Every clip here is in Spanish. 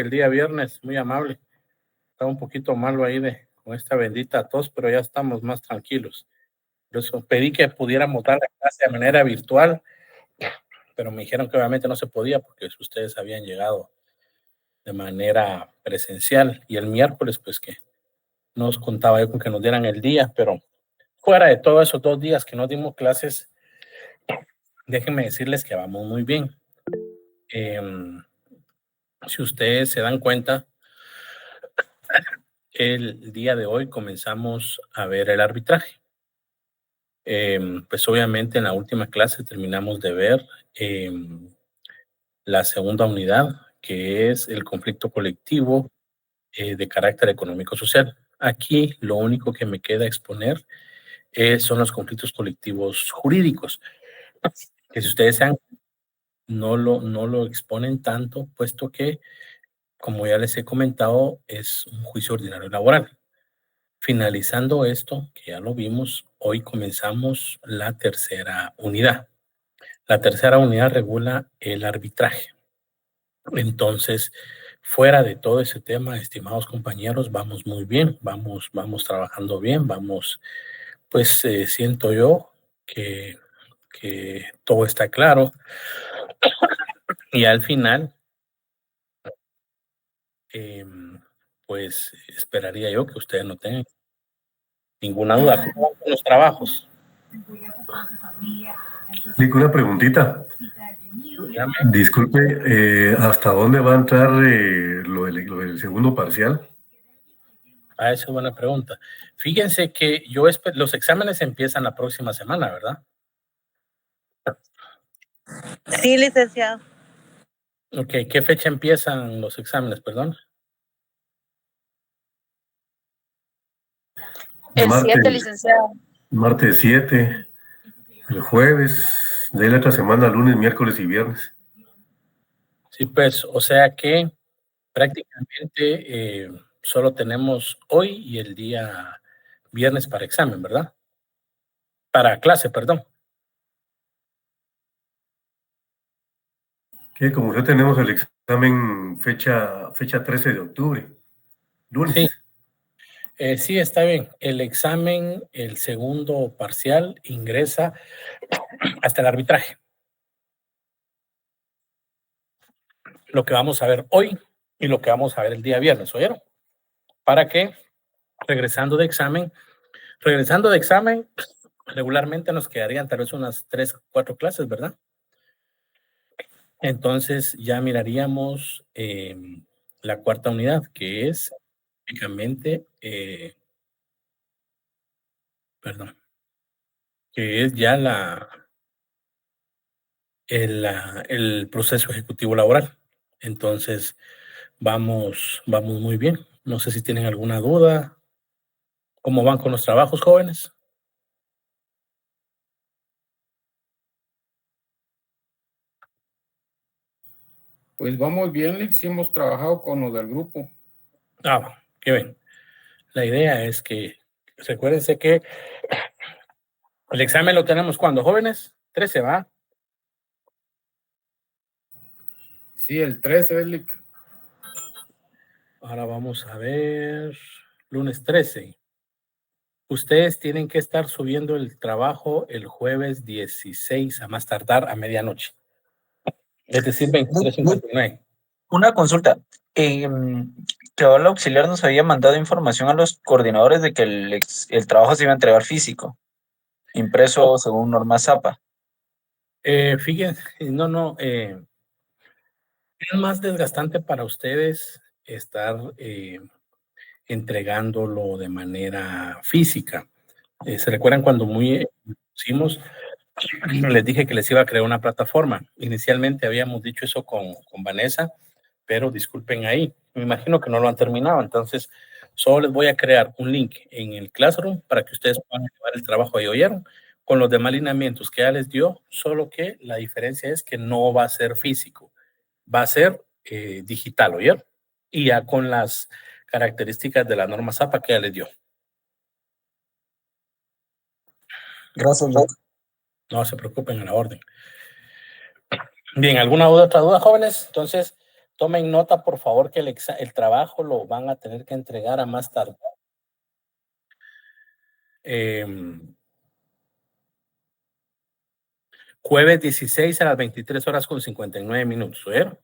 el día viernes, muy amable. Estaba un poquito malo ahí con esta bendita tos, pero ya estamos más tranquilos. Por eso pedí que pudiéramos dar la clase de manera virtual, pero me dijeron que obviamente no se podía porque ustedes habían llegado de manera presencial. Y el miércoles, pues que nos contaba yo con que nos dieran el día, pero fuera de todos esos 2 días que nos dimos clases, déjenme decirles que vamos muy bien. Si ustedes se dan cuenta, el día de hoy comenzamos a ver el arbitraje. Pues obviamente en la última clase terminamos de ver la segunda unidad, que es el conflicto colectivo de carácter económico-social. Aquí lo único que me queda exponer son los conflictos colectivos jurídicos, que si ustedes sean, no lo exponen tanto, puesto que, como ya les he comentado, es un juicio ordinario laboral. Finalizando esto, que ya lo vimos, hoy comenzamos la tercera unidad. La tercera unidad regula el arbitraje. Entonces, fuera de todo ese tema, estimados compañeros, vamos muy bien, vamos trabajando bien, pues siento yo que todo está claro y al final, pues esperaría yo que ustedes no tengan ninguna duda. ¿Cómo van con los trabajos? Nico, una preguntita. Disculpe, ¿hasta dónde va a entrar lo del segundo parcial? Esa es buena pregunta. Fíjense que los exámenes empiezan la próxima semana, ¿verdad? Sí, licenciado. Ok, ¿qué fecha empiezan los exámenes, perdón? El 7, licenciado. Martes 7, el jueves, de la otra semana, lunes, miércoles y viernes. Sí, pues, o sea que prácticamente solo tenemos hoy y el día viernes para examen, ¿verdad? Para clase, perdón. Que como ya tenemos el examen fecha 13 de octubre, lunes. Sí. Sí, está bien. El examen, el segundo parcial, ingresa hasta el arbitraje. Lo que vamos a ver hoy y lo que vamos a ver el día viernes, ¿oyeron? Para que, regresando de examen, regularmente nos quedarían tal vez unas 3, 4 clases, ¿verdad? Entonces ya miraríamos la cuarta unidad, que es únicamente, que es ya el proceso ejecutivo laboral. Entonces, vamos muy bien. No sé si tienen alguna duda. ¿Cómo van con los trabajos, jóvenes? Pues vamos bien, Lex, y hemos trabajado con los del grupo. Qué bien. La idea es que, recuérdense que el examen lo tenemos ¿cuándo, jóvenes? 13, ¿va? Sí, el 13, Lex. Ahora vamos a ver, lunes 13. Ustedes tienen que estar subiendo el trabajo el jueves 16, a más tardar a medianoche. Es decir, 23:59. Una consulta. Que el auxiliar nos había mandado información a los coordinadores de que el trabajo se iba a entregar físico, impreso según norma ZAPA. Fíjense, es más desgastante para ustedes estar entregándolo de manera física. ¿Se recuerdan cuando pusimos? Les dije que les iba a crear una plataforma. Inicialmente habíamos dicho eso con Vanessa, pero disculpen ahí. Me imagino que no lo han terminado. Entonces, solo les voy a crear un link en el Classroom para que ustedes puedan llevar el trabajo ahí, ¿oyeron? Con los demás lineamientos que ya les dio, solo que la diferencia es que no va a ser físico, va a ser digital, ¿oyeron? Y ya con las características de la norma ZAPA que ya les dio. Gracias, Doc. No se preocupen, a la orden. Bien, ¿alguna otra duda, jóvenes? Entonces, Tomen nota, por favor, que el trabajo lo van a tener que entregar a más tarde. Jueves 16 a las 23:59. ¿Oyeron?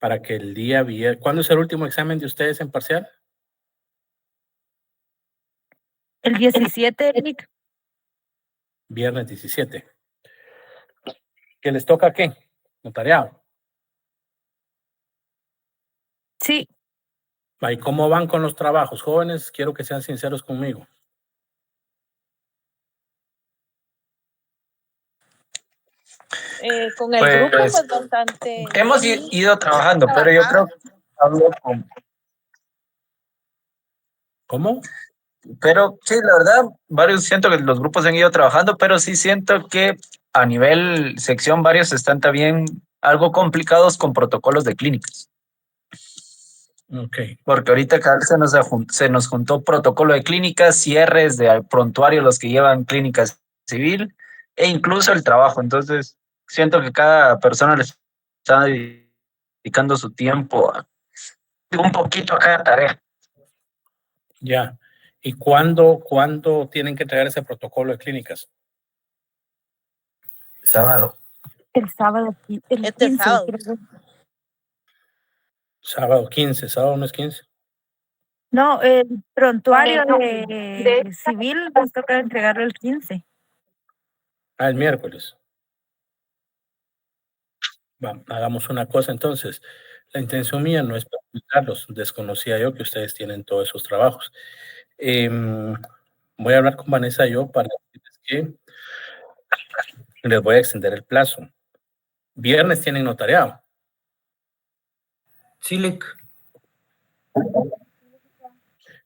Para que el día viernes... ¿Cuándo es el último examen de ustedes en parcial? El 17, Eric. Viernes 17. ¿Que les toca qué? Notariado. Sí. ¿Y cómo van con los trabajos? Jóvenes, quiero que sean sinceros conmigo. Con el Pues, grupo, pues bastante. Hemos bien. ido trabajando, pero yo creo que hablo con... ¿Cómo? Pero sí, la verdad, siento que los grupos han ido trabajando, pero sí siento que a nivel sección varios están también algo complicados con protocolos de clínicas. Ok. Porque ahorita cada vez se nos juntó protocolo de clínicas, cierres de prontuario, los que llevan clínica civil, e incluso el trabajo. Entonces, siento que cada persona le está dedicando su tiempo un poquito a cada tarea. Ya. ¿Y cuándo tienen que entregar ese protocolo de clínicas? Sábado. El sábado. El Este 15, sábado. creo. Sábado 15. ¿Sábado no es 15? No, el prontuario de civil nos toca entregarlo el 15. Ah, el miércoles. Hagamos una cosa entonces. La intención mía no es perjudicarlos. Desconocía yo que ustedes tienen todos esos trabajos. Voy a hablar con Vanessa yo para decirles que les voy a extender el plazo. Viernes tienen notariado. Sí, Lick.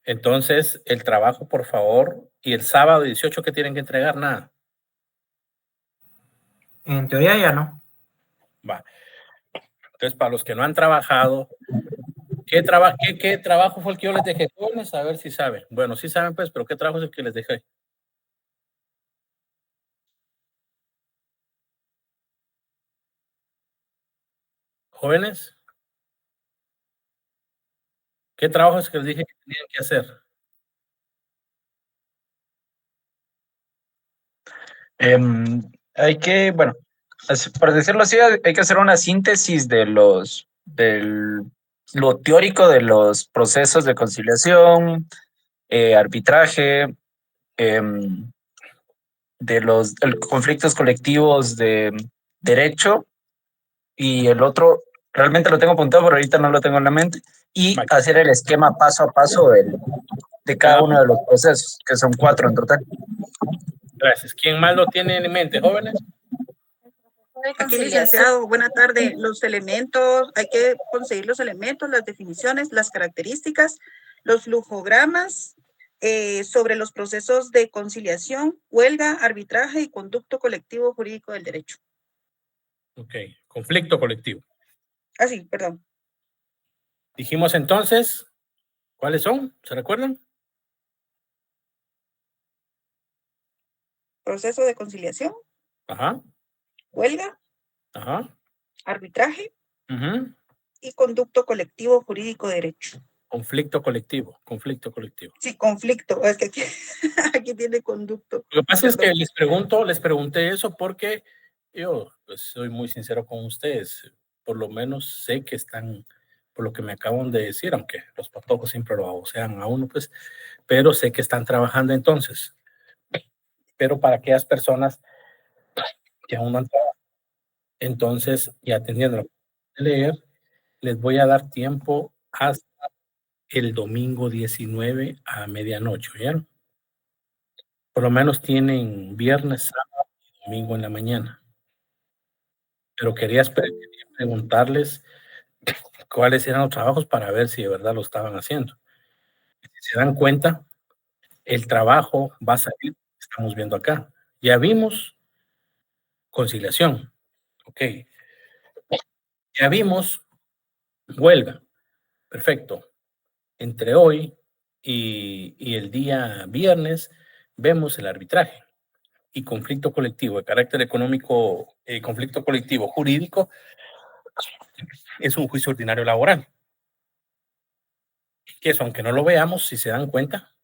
Entonces, el trabajo, por favor, y el sábado 18 que tienen que entregar, nada. En teoría ya no. Va. Entonces, para los que no han trabajado, ¿qué trabajo fue el que yo les dejé? Jóvenes, a ver si saben. Bueno, sí saben, pues, pero ¿qué trabajo es el que les dejé? Jóvenes, ¿qué trabajo es que les dije que tenían que hacer? Hay que, bueno, para decirlo así, hay que hacer una síntesis de lo teórico de los procesos de conciliación, arbitraje, de los conflictos colectivos de derecho, y el otro realmente lo tengo apuntado, pero ahorita no lo tengo en la mente, y hacer el esquema paso a paso de cada uno de los procesos, que son 4 en total. Gracias. ¿Quién más lo tiene en mente, jóvenes? Aquí, licenciado, buena tarde. Los elementos, hay que conseguir los elementos, las definiciones, las características, los flujogramas sobre los procesos de conciliación, huelga, arbitraje y conducto colectivo jurídico del derecho. Ok, conflicto colectivo. Ah, sí, perdón. Dijimos entonces, ¿cuáles son? ¿Se recuerdan? Proceso de conciliación, Ajá, huelga, ajá. arbitraje Ujú. y conducto colectivo jurídico de derecho. Conflicto colectivo, conflicto colectivo. Sí, conflicto. Es que aquí, aquí tiene conducto. Lo que pasa es que les pregunté eso porque yo pues, soy muy sincero con ustedes. Por lo menos sé que están, por lo que me acaban de decir, aunque los patojos siempre lo abusean a uno, pues, pero sé que están trabajando entonces. Pero para aquellas personas que aún no han trabajado, entonces, ya teniendo que leer, les voy a dar tiempo hasta el domingo 19 a medianoche, ¿vieron? Por lo menos tienen viernes, sábado y domingo en la mañana. Pero quería preguntarles cuáles eran los trabajos para ver si de verdad lo estaban haciendo. Si se dan cuenta, el trabajo va a salir, estamos viendo acá. Ya vimos conciliación, ok. Ya vimos huelga, perfecto. Entre hoy y el día viernes vemos el arbitraje y conflicto colectivo de carácter económico, conflicto colectivo jurídico, es un juicio ordinario laboral. Eso, aunque no lo veamos, si se dan cuenta,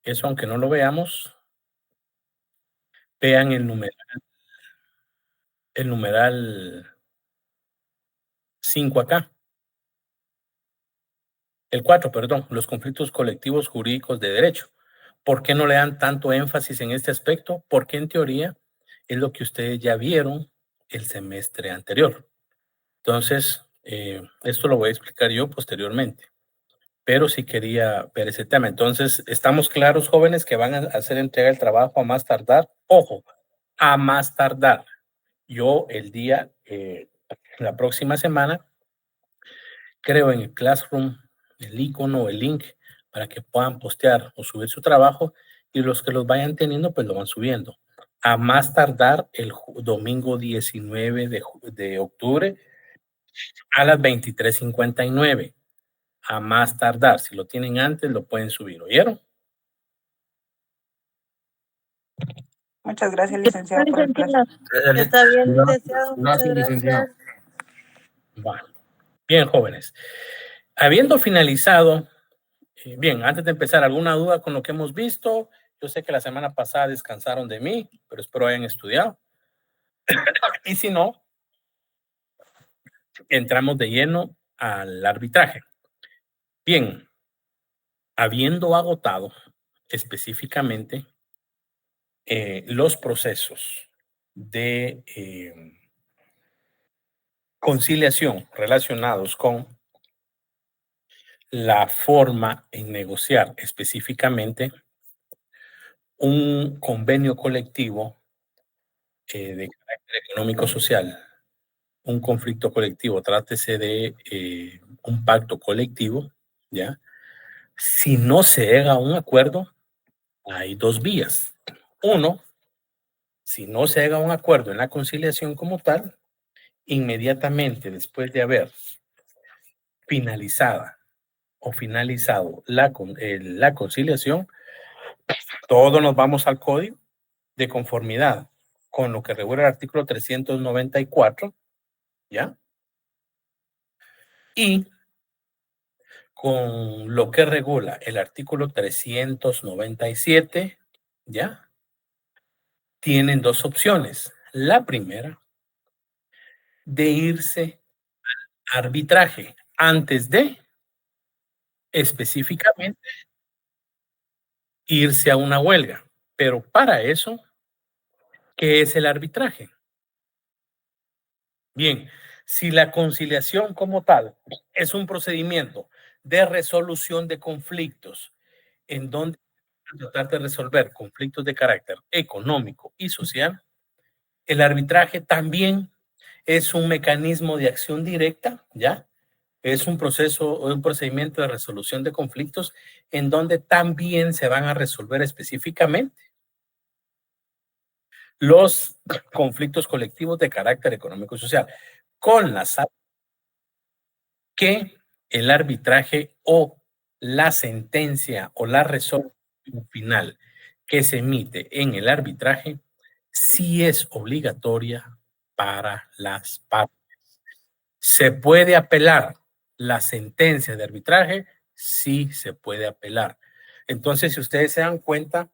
eso, aunque no lo veamos, vean el numeral 5 acá. El 4, perdón, los conflictos colectivos jurídicos de derecho. ¿Por qué no le dan tanto énfasis en este aspecto? Porque en teoría es lo que ustedes ya vieron el semestre anterior. Entonces, esto lo voy a explicar yo posteriormente, pero sí quería ver ese tema. Entonces, ¿estamos claros, jóvenes, que van a hacer entrega del trabajo a más tardar? Ojo, a más tardar. Yo la próxima semana, creo en el Classroom, el icono o el link para que puedan postear o subir su trabajo, y los que los vayan teniendo, pues lo van subiendo. A más tardar el domingo 19 de octubre a las 23:59. A más tardar. Si lo tienen antes, lo pueden subir. ¿Oyeron? Muchas gracias, licenciado, por el plazo. Está bien, licenciado. Muchas Gracias, licenciado. gracias. Bueno. Bien, jóvenes. Habiendo finalizado, bien, antes de empezar, ¿alguna duda con lo que hemos visto? Yo sé que la semana pasada descansaron de mí, pero espero hayan estudiado. Y si no, entramos de lleno al arbitraje. Bien, habiendo agotado específicamente los procesos de conciliación relacionados con la forma en negociar específicamente un convenio colectivo de carácter económico-social, un conflicto colectivo, trátese de un pacto colectivo, ¿ya? Si no se llega a un acuerdo, hay dos vías. Uno, si no se llega a un acuerdo en la conciliación como tal, inmediatamente después de haber finalizado la conciliación, todos nos vamos al código de conformidad con lo que regula el artículo 394, ¿ya? Y con lo que regula el artículo 397, ¿ya? Tienen dos opciones. La primera, de irse al arbitraje antes de, específicamente, irse a una huelga. Pero para eso, ¿qué es el arbitraje? Bien, si la conciliación como tal es un procedimiento de resolución de conflictos en donde tratar de resolver conflictos de carácter económico y social, el arbitraje también es un mecanismo de acción directa, ¿ya? Es un procedimiento de resolución de conflictos en donde también se van a resolver específicamente los conflictos colectivos de carácter económico y social, con la salvedad que el arbitraje o la sentencia o la resolución final que se emite en el arbitraje sí es obligatoria para las partes. ¿Se puede apelar la sentencia de arbitraje? Sí se puede apelar. Entonces, si ustedes se dan cuenta,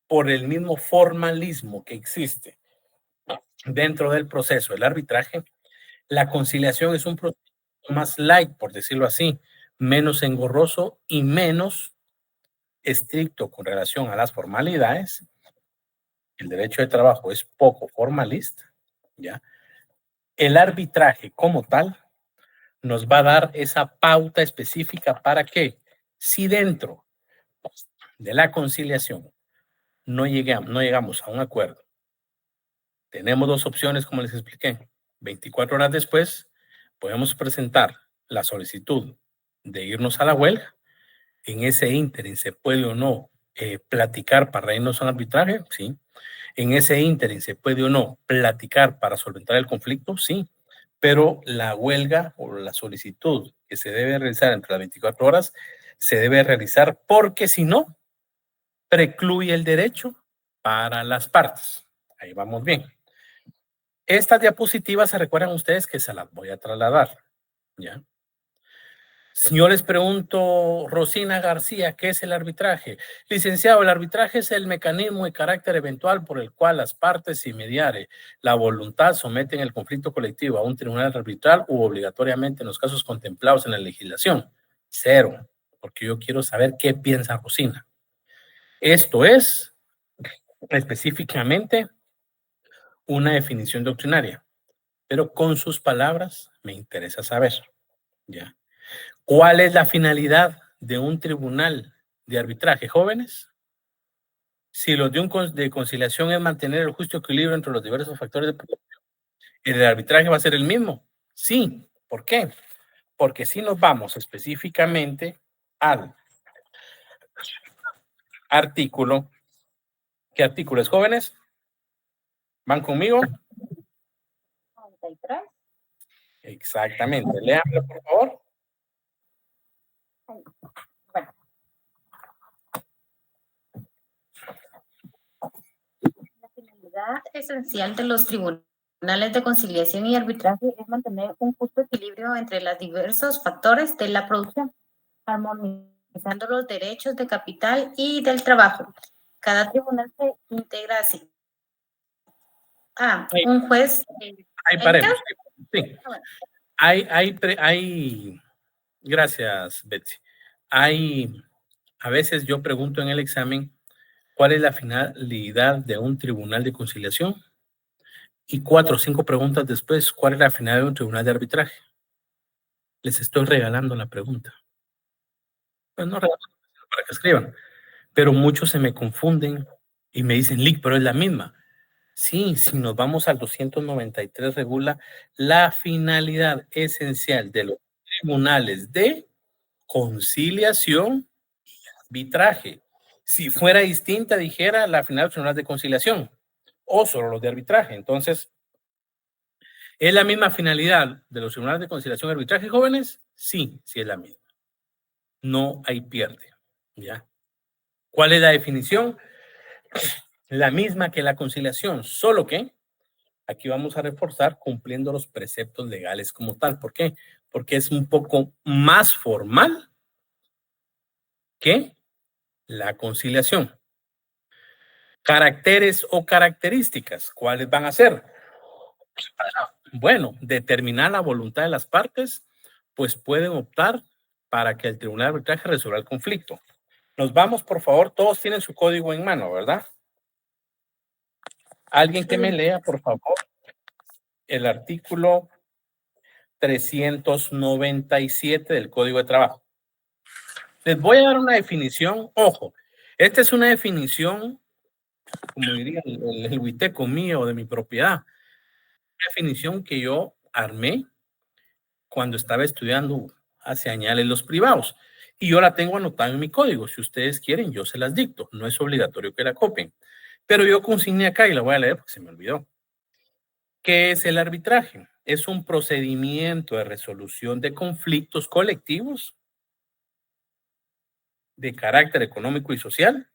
por el mismo formalismo que existe dentro del proceso del arbitraje, la conciliación es un proceso más light, por decirlo así, menos engorroso y menos estricto con relación a las formalidades. El derecho de trabajo es poco formalista, ¿ya? El arbitraje como tal nos va a dar esa pauta específica para que, si dentro de la conciliación no llegamos a un acuerdo, tenemos dos opciones, como les expliqué. 24 horas después, podemos presentar la solicitud de irnos a la huelga. En ese ínterin se puede o no platicar para irnos al arbitraje, sí. En ese ínterin se puede o no platicar para solventar el conflicto, sí. Pero la huelga o la solicitud que se debe realizar entre las 24 horas se debe realizar porque si no, precluye el derecho para las partes. Ahí vamos bien. Estas diapositivas se recuerdan ustedes que se las voy a trasladar, ¿ya? Si yo les pregunto, Rosina García, ¿qué es el arbitraje? Licenciado, el arbitraje es el mecanismo de carácter eventual por el cual las partes, sin mediare la voluntad, someten el conflicto colectivo a un tribunal arbitral u obligatoriamente en los casos contemplados en la legislación. Cero, porque yo quiero saber qué piensa Rosina. Esto es específicamente una definición doctrinaria, pero con sus palabras me interesa saber, ¿ya? ¿Cuál es la finalidad de un tribunal de arbitraje, jóvenes? Si los de conciliación es mantener el justo equilibrio entre los diversos factores de producción, ¿el arbitraje va a ser el mismo? Sí. ¿Por qué? Porque si nos vamos específicamente al artículo, ¿qué artículo es, jóvenes? ¿Van conmigo? 93. Exactamente. Léanlo, por favor. Bueno. La finalidad esencial de los tribunales de conciliación y arbitraje es mantener un justo equilibrio entre los diversos factores de la producción, armonizando los derechos de capital y del trabajo. Cada tribunal se integra así. Un juez. Ahí paremos. Sí. Gracias, Betsy. A veces yo pregunto en el examen, ¿cuál es la finalidad de un tribunal de conciliación? Y 4 o 5 preguntas después, ¿cuál es la finalidad de un tribunal de arbitraje? Les estoy regalando la pregunta. Pues no regalando para que escriban. Pero muchos se me confunden y me dicen, Lick, pero es la misma. Sí, si nos vamos al 293 regula la finalidad esencial de los tribunales de conciliación y arbitraje. Si fuera distinta, dijera la finalidad de los tribunales de conciliación o solo los de arbitraje. Entonces, ¿es la misma finalidad de los tribunales de conciliación y arbitraje, jóvenes? Sí, sí es la misma. No hay pierde, ¿ya? ¿Cuál es la definición? La misma que la conciliación, solo que aquí vamos a reforzar cumpliendo los preceptos legales como tal. ¿Por qué? Porque es un poco más formal que la conciliación. Caracteres o características, ¿cuáles van a ser? Bueno, determinar la voluntad de las partes, pues pueden optar para que el tribunal de arbitraje resuelva el conflicto. Nos vamos, por favor, todos tienen su código en mano, ¿verdad? Alguien que me lea, por favor, el artículo 397 del Código de Trabajo. Les voy a dar una definición, ojo, esta es una definición, como diría el huiteco mío de mi propiedad, una definición que yo armé cuando estaba estudiando hace años los privados. Y yo la tengo anotada en mi código. Si ustedes quieren, yo se las dicto. No es obligatorio que la copien. Pero yo consigné acá y la voy a leer porque se me olvidó. ¿Qué es el arbitraje? Es un procedimiento de resolución de conflictos colectivos de carácter económico y social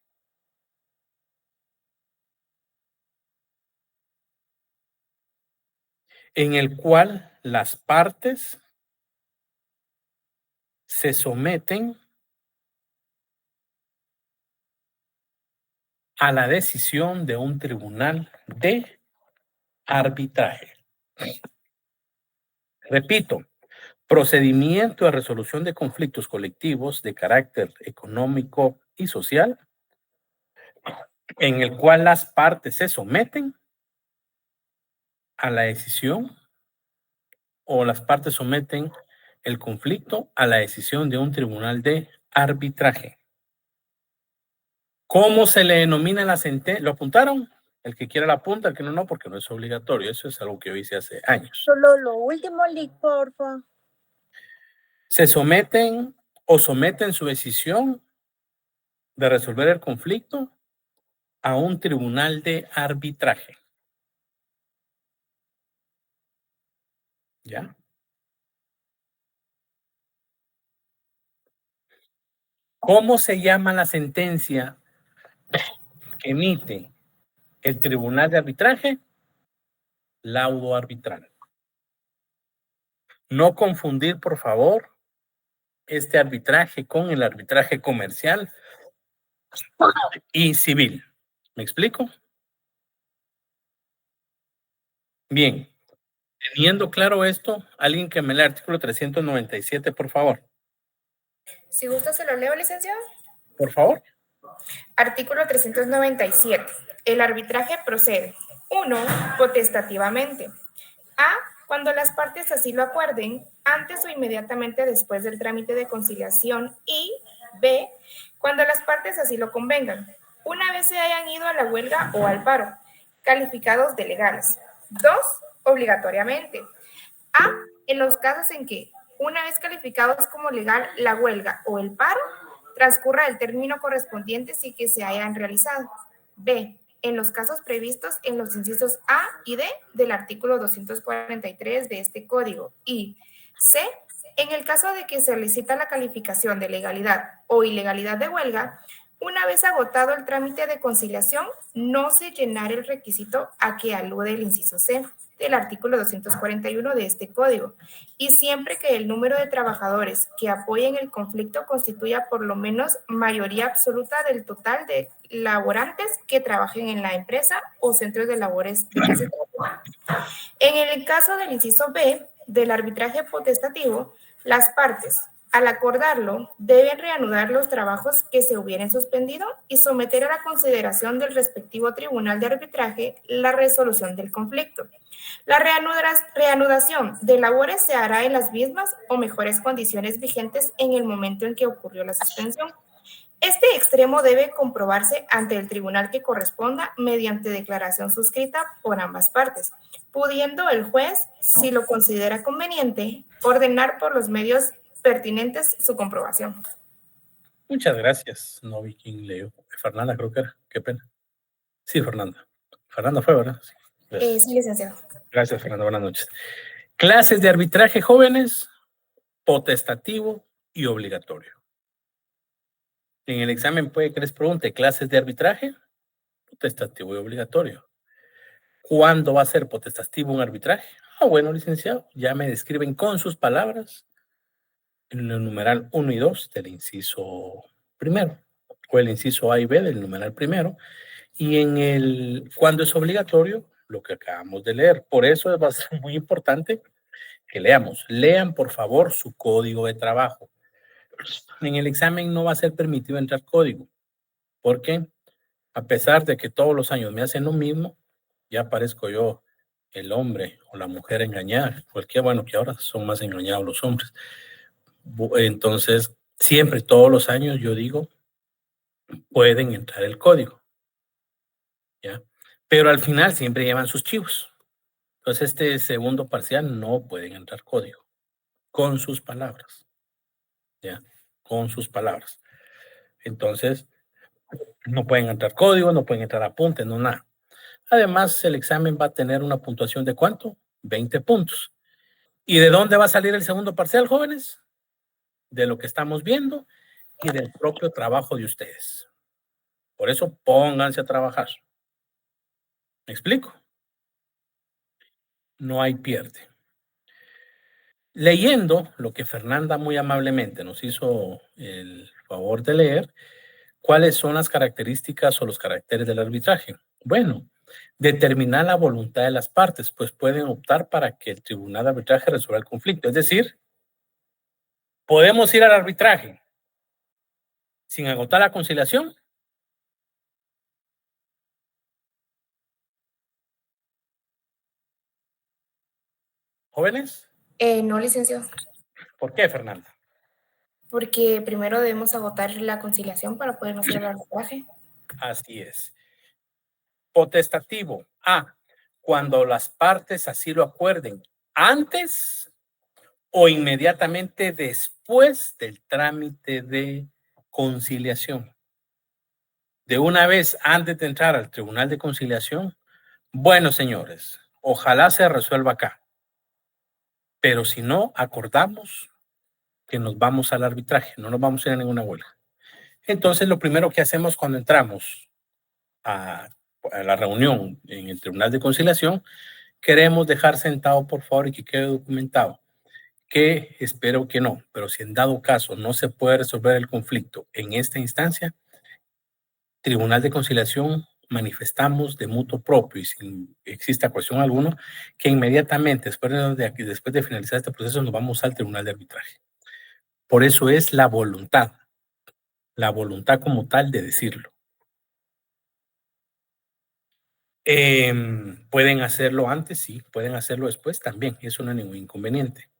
en el cual las partes se someten a la decisión de un tribunal de arbitraje. Repito, procedimiento de resolución de conflictos colectivos de carácter económico y social en el cual las partes se someten a la decisión o las partes someten el conflicto a la decisión de un tribunal de arbitraje. ¿Cómo se le denomina la sentencia? ¿Lo apuntaron? El que quiera la apunta, el que no, no, porque no es obligatorio. Eso es algo que yo hice hace años. Solo lo último, Lick, porfa. Se someten o someten su decisión de resolver el conflicto a un tribunal de arbitraje. ¿Ya? ¿Cómo se llama la sentencia que emite el tribunal de arbitraje? laudo arbitral. No confundir, por favor, este arbitraje con el arbitraje comercial y civil. ¿Me explico? Bien. Teniendo claro esto, alguien que me lea el artículo 397, por favor. Si gusta, se lo leo, licenciado. Por favor. Artículo 397. El arbitraje procede. 1. Potestativamente. A. Cuando las partes así lo acuerden, antes o inmediatamente después del trámite de conciliación. Y B. Cuando las partes así lo convengan, una vez se hayan ido a la huelga o al paro, calificados de legales. 2. Obligatoriamente. A. En los casos en que, una vez calificados como legal la huelga o el paro, transcurra el término correspondiente sin que se hayan realizado. B. En los casos previstos en los incisos A y D del artículo 243 de este código. Y C. En el caso de que se solicita la calificación de legalidad o ilegalidad de huelga, una vez agotado el trámite de conciliación, no se llenará el requisito a que alude el inciso C del artículo 241 de este código, y siempre que el número de trabajadores que apoyen el conflicto constituya por lo menos mayoría absoluta del total de laborantes que trabajen en la empresa o centros de labores de que se trata. En el caso del inciso B del arbitraje potestativo, las partes, al acordarlo, deben reanudar los trabajos que se hubieran suspendido y someter a la consideración del respectivo tribunal de arbitraje la resolución del conflicto. La reanudación de labores se hará en las mismas o mejores condiciones vigentes en el momento en que ocurrió la suspensión. Este extremo debe comprobarse ante el tribunal que corresponda mediante declaración suscrita por ambas partes, pudiendo el juez, si lo considera conveniente, ordenar por los medios pertinentes su comprobación. Muchas gracias. No vi quién leyó. Fernanda, creo que era. Qué pena. Sí, Fernanda. Fernanda fue, ¿verdad? Sí, sí, licenciado. Gracias, Fernanda. Buenas noches. Clases de arbitraje jóvenes, potestativo y obligatorio. En el examen puede que les pregunte clases de arbitraje, potestativo y obligatorio. ¿Cuándo va a ser potestativo un arbitraje? Bueno, licenciado, ya me describen con sus palabras en el numeral 1 y 2 del inciso primero, o el inciso A y B del numeral primero, y en el cuando es obligatorio, lo que acabamos de leer. Por eso va a ser muy importante que leamos. Lean, por favor, su código de trabajo. En el examen no va a ser permitido entrar código, porque a pesar de que todos los años me hacen lo mismo, ya parezco yo el hombre o la mujer engañada, cualquier, bueno, que ahora son más engañados los hombres. Entonces, siempre, todos los años, yo digo, pueden entrar el código, ¿ya? Pero al final siempre llevan sus chivos. Entonces, este segundo parcial no pueden entrar código, con sus palabras, ¿ya? Con sus palabras. Entonces, no pueden entrar código, no pueden entrar apuntes, no nada. Además, el examen va a tener una puntuación de ¿cuánto? 20 puntos. ¿Y de dónde va a salir el segundo parcial, jóvenes? De lo que estamos viendo y del propio trabajo de ustedes. Por eso, pónganse a trabajar. ¿Me explico? No hay pierde. Leyendo lo que Fernanda muy amablemente nos hizo el favor de leer, ¿cuáles son las características o los caracteres del arbitraje? Bueno, determinar la voluntad de las partes, pues pueden optar para que el tribunal de arbitraje resuelva el conflicto. Es decir, podemos ir al arbitraje sin agotar la conciliación. ¿Jóvenes? No, licenciado. ¿Por qué, Fernanda? Porque primero debemos agotar la conciliación para poder hacer el arbitraje. Así es. Potestativo. A. Cuando las partes así lo acuerden, antes o inmediatamente después del trámite de conciliación. De una vez antes de entrar al tribunal de conciliación, bueno, señores, ojalá se resuelva acá. Pero si no, acordamos que nos vamos al arbitraje, no nos vamos a ir a ninguna huelga. Entonces, lo primero que hacemos cuando entramos a la reunión en el tribunal de conciliación queremos dejar sentado, por favor, y que quede documentado, que espero que no, pero si en dado caso no se puede resolver el conflicto en esta instancia, Tribunal de Conciliación, manifestamos de mutuo propio y sin exista cuestión alguna que inmediatamente después de finalizar este proceso nos vamos al Tribunal de Arbitraje. Por eso es la voluntad como tal de decirlo. Pueden hacerlo antes, sí, pueden hacerlo después también, eso no es ningún inconveniente.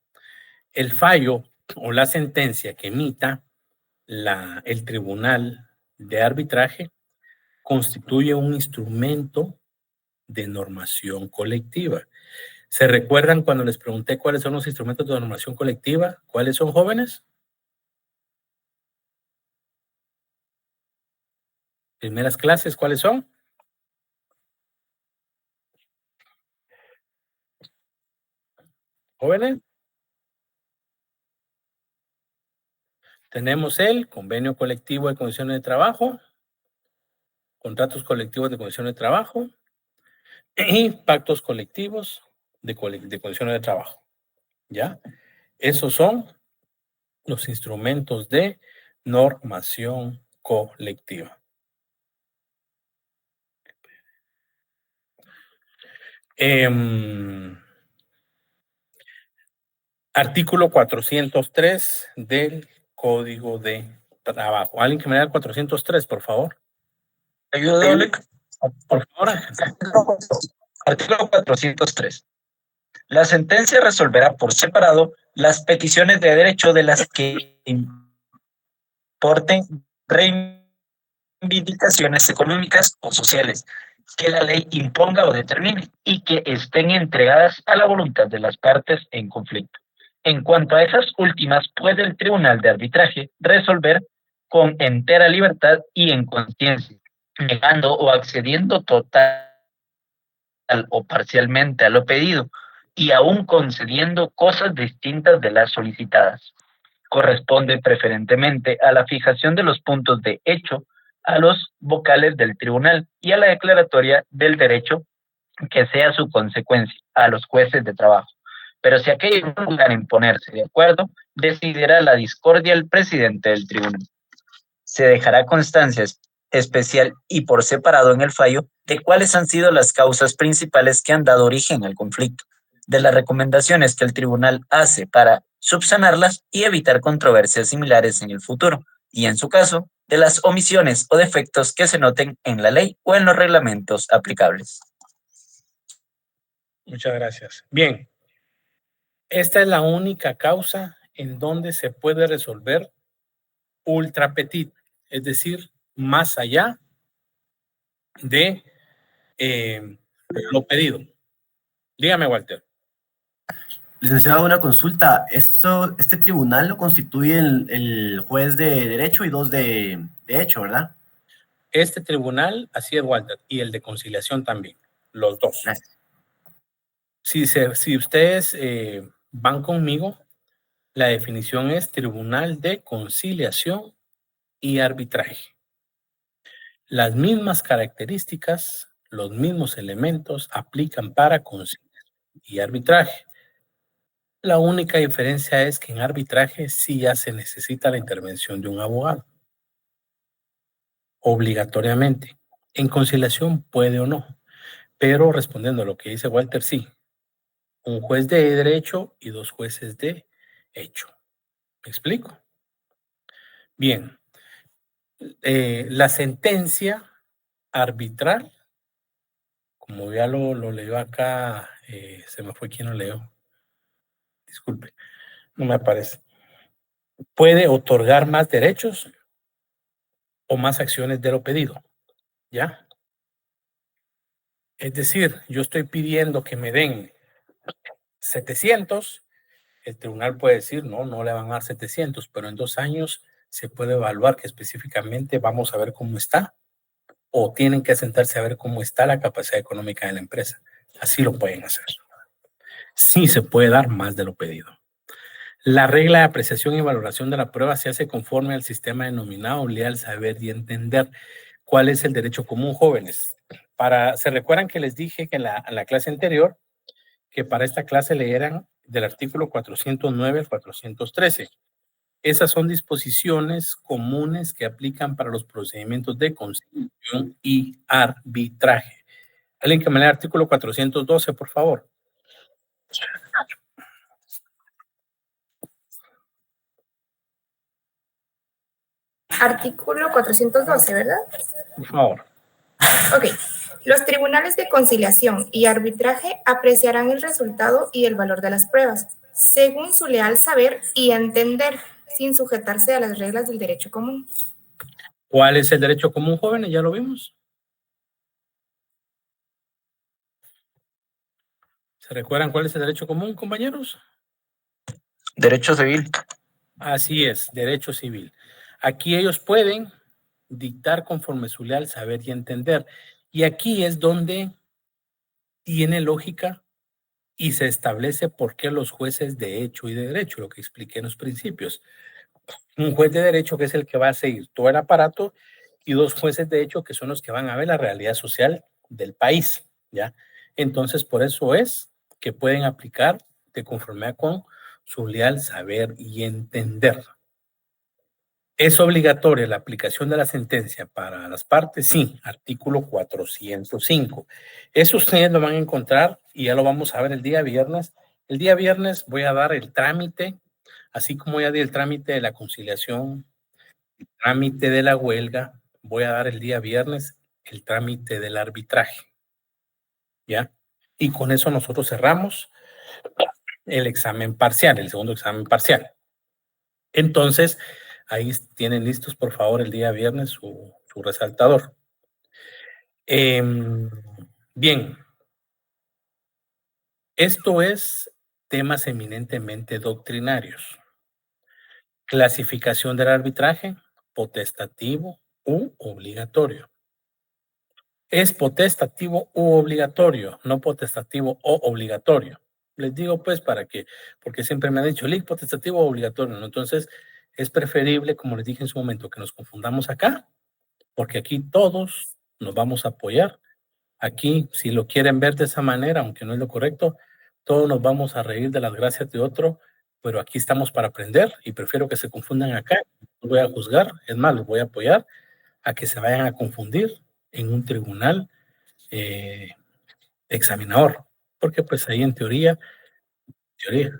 El fallo o la sentencia que emita el Tribunal de Arbitraje constituye un instrumento de normación colectiva. ¿Se recuerdan cuando les pregunté cuáles son los instrumentos de normación colectiva? ¿Cuáles son, jóvenes? Primeras clases, ¿cuáles son? Jóvenes. Tenemos el convenio colectivo de condiciones de trabajo, contratos colectivos de condiciones de trabajo y pactos colectivos de condiciones de trabajo. ¿Ya? Esos son los instrumentos de normación colectiva. Artículo 403 del Código de Trabajo. ¿Alguien que me dé el 403, por favor? Ayuda, Oleg. Por favor. Artículo 403. La sentencia resolverá por separado las peticiones de derecho de las que importen reivindicaciones económicas o sociales que la ley imponga o determine y que estén entregadas a la voluntad de las partes en conflicto. En cuanto a esas últimas, puede el Tribunal de Arbitraje resolver con entera libertad y en conciencia, negando o accediendo total o parcialmente a lo pedido y aún concediendo cosas distintas de las solicitadas. Corresponde preferentemente a la fijación de los puntos de hecho a los vocales del tribunal y a la declaratoria del derecho que sea su consecuencia a los jueces de trabajo. Pero si aquellos no logran ponerse de acuerdo, decidirá la discordia el presidente del tribunal. Se dejará constancia especial y por separado en el fallo de cuáles han sido las causas principales que han dado origen al conflicto, de las recomendaciones que el tribunal hace para subsanarlas y evitar controversias similares en el futuro, y en su caso, de las omisiones o defectos que se noten en la ley o en los reglamentos aplicables. Muchas gracias. Bien, esta es la única causa en donde se puede resolver ultra petit, es decir, más allá de lo pedido. Dígame, Walter. Licenciado, una consulta. Este tribunal lo constituye el juez de derecho y dos de hecho, ¿verdad? Este tribunal, así es, Walter, y el de conciliación también, los dos. Gracias. Si ustedes van conmigo, la definición es Tribunal de Conciliación y Arbitraje. Las mismas características, los mismos elementos aplican para conciliación y arbitraje. La única diferencia es que en arbitraje sí ya se necesita la intervención de un abogado. Obligatoriamente. En conciliación puede o no. Pero respondiendo a lo que dice Walter, sí. Un juez de derecho y dos jueces de hecho. ¿Me explico? Bien. La sentencia arbitral, como ya lo leo acá, se me fue quien lo leo. Disculpe, no me aparece. Puede otorgar más derechos o más acciones de lo pedido, ¿ya? Es decir, yo estoy pidiendo que me den 700, el tribunal puede decir, no le van a dar 700, pero en 2 años se puede evaluar que específicamente vamos a ver cómo está, o tienen que sentarse a ver cómo está la capacidad económica de la empresa. Así lo pueden hacer. Sí se puede dar más de lo pedido. La regla de apreciación y valoración de la prueba se hace conforme al sistema denominado leal saber y entender. ¿Cuál es el derecho común, jóvenes? ¿Se recuerdan que les dije que en la clase anterior que para esta clase leyeran del artículo 409 al 413. Esas son disposiciones comunes que aplican para los procedimientos de conciliación y arbitraje. Alguien que me lea el artículo 412, por favor. Artículo 412, ¿verdad? Por favor. Ok. Los tribunales de conciliación y arbitraje apreciarán el resultado y el valor de las pruebas, según su leal saber y entender, sin sujetarse a las reglas del derecho común. ¿Cuál es el derecho común, jóvenes? Ya lo vimos. ¿Se recuerdan cuál es el derecho común, compañeros? Derecho civil. Así es, derecho civil. Aquí ellos pueden dictar conforme su leal saber y entender. Y aquí es donde tiene lógica y se establece por qué los jueces de hecho y de derecho, lo que expliqué en los principios. Un juez de derecho que es el que va a seguir todo el aparato y dos jueces de hecho que son los que van a ver la realidad social del país, ¿ya? Entonces, por eso es que pueden aplicar de conformidad con su leal saber y entender. ¿Es obligatoria la aplicación de la sentencia para las partes? Sí, artículo 405. Eso ustedes lo van a encontrar y ya lo vamos a ver el día viernes. El día viernes voy a dar el trámite, así como ya di el trámite de la conciliación, el trámite de la huelga, voy a dar el día viernes el trámite del arbitraje. ¿Ya? Y con eso nosotros cerramos el examen parcial, el segundo examen parcial. Entonces, ahí tienen listos, por favor, el día viernes su resaltador. Bien. Esto es temas eminentemente doctrinarios. Clasificación del arbitraje, potestativo u obligatorio. Es potestativo u obligatorio, no potestativo o obligatorio. Les digo pues para que, porque siempre me han dicho, ¿lic potestativo o obligatorio? ¿No? Entonces, es preferible, como les dije en su momento, que nos confundamos acá, porque aquí todos nos vamos a apoyar. Aquí, si lo quieren ver de esa manera, aunque no es lo correcto, todos nos vamos a reír de las gracias de otro, pero aquí estamos para aprender y prefiero que se confundan acá. No voy a juzgar, es más, los voy a apoyar a que se vayan a confundir en un tribunal examinador, porque pues ahí en teoría,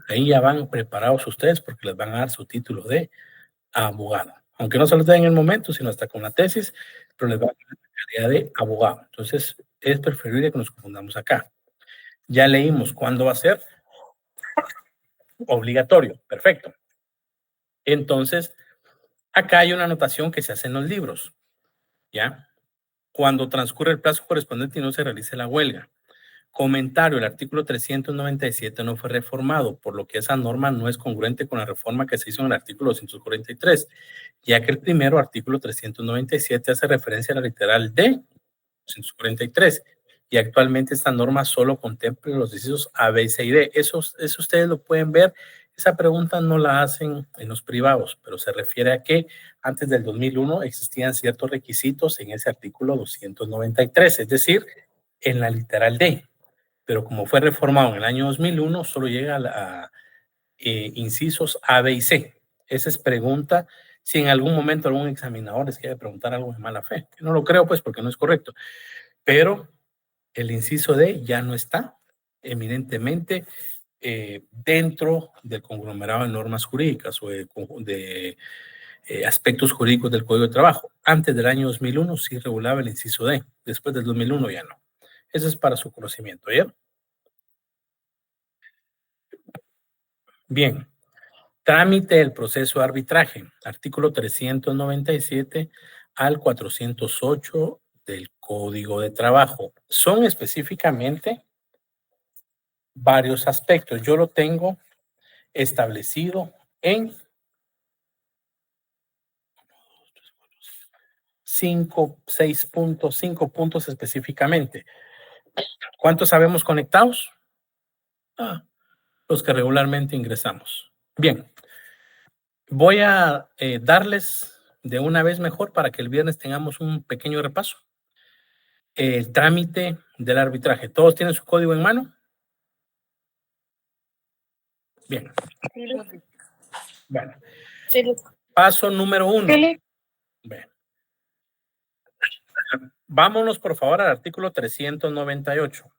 ahí ya van preparados ustedes porque les van a dar su título de abogado. Aunque no se los den en el momento, sino hasta con la tesis, pero les va a dar la calidad de abogado. Entonces, es preferible que nos confundamos acá. Ya leímos cuándo va a ser obligatorio. Perfecto. Entonces, acá hay una anotación que se hace en los libros. ¿Ya? Cuando transcurre el plazo correspondiente y no se realice la huelga. Comentario, el artículo 397 no fue reformado, por lo que esa norma no es congruente con la reforma que se hizo en el artículo 243, ya que el primero, artículo 397, hace referencia a la literal D, 243, y actualmente esta norma solo contempla los incisos A, B, C y D. Eso ustedes lo pueden ver. Esa pregunta no la hacen en los privados, pero se refiere a que antes del 2001 existían ciertos requisitos en ese artículo 293, es decir, en la literal D. Pero como fue reformado en el año 2001, solo llega a incisos A, B y C. Esa es pregunta, si en algún momento algún examinador les quiere preguntar algo de mala fe. Que no lo creo, pues, porque no es correcto. Pero el inciso D ya no está eminentemente dentro del conglomerado de normas jurídicas o de aspectos jurídicos del Código de Trabajo. Antes del año 2001 sí regulaba el inciso D. Después del 2001 ya no. Eso es para su conocimiento, ¿ya? Bien. Trámite del proceso de arbitraje. Artículo 397 al 408 del Código de Trabajo. Son específicamente varios aspectos. Yo lo tengo establecido en 5 puntos específicamente. ¿Cuántos sabemos conectados? Los que regularmente ingresamos. Bien, voy a darles de una vez mejor para que el viernes tengamos un pequeño repaso. El trámite del arbitraje. ¿Todos tienen su código en mano? Bien. Sí, Bueno. sí. Paso número 1. Sí. Bien. Vámonos, por favor, al artículo 398.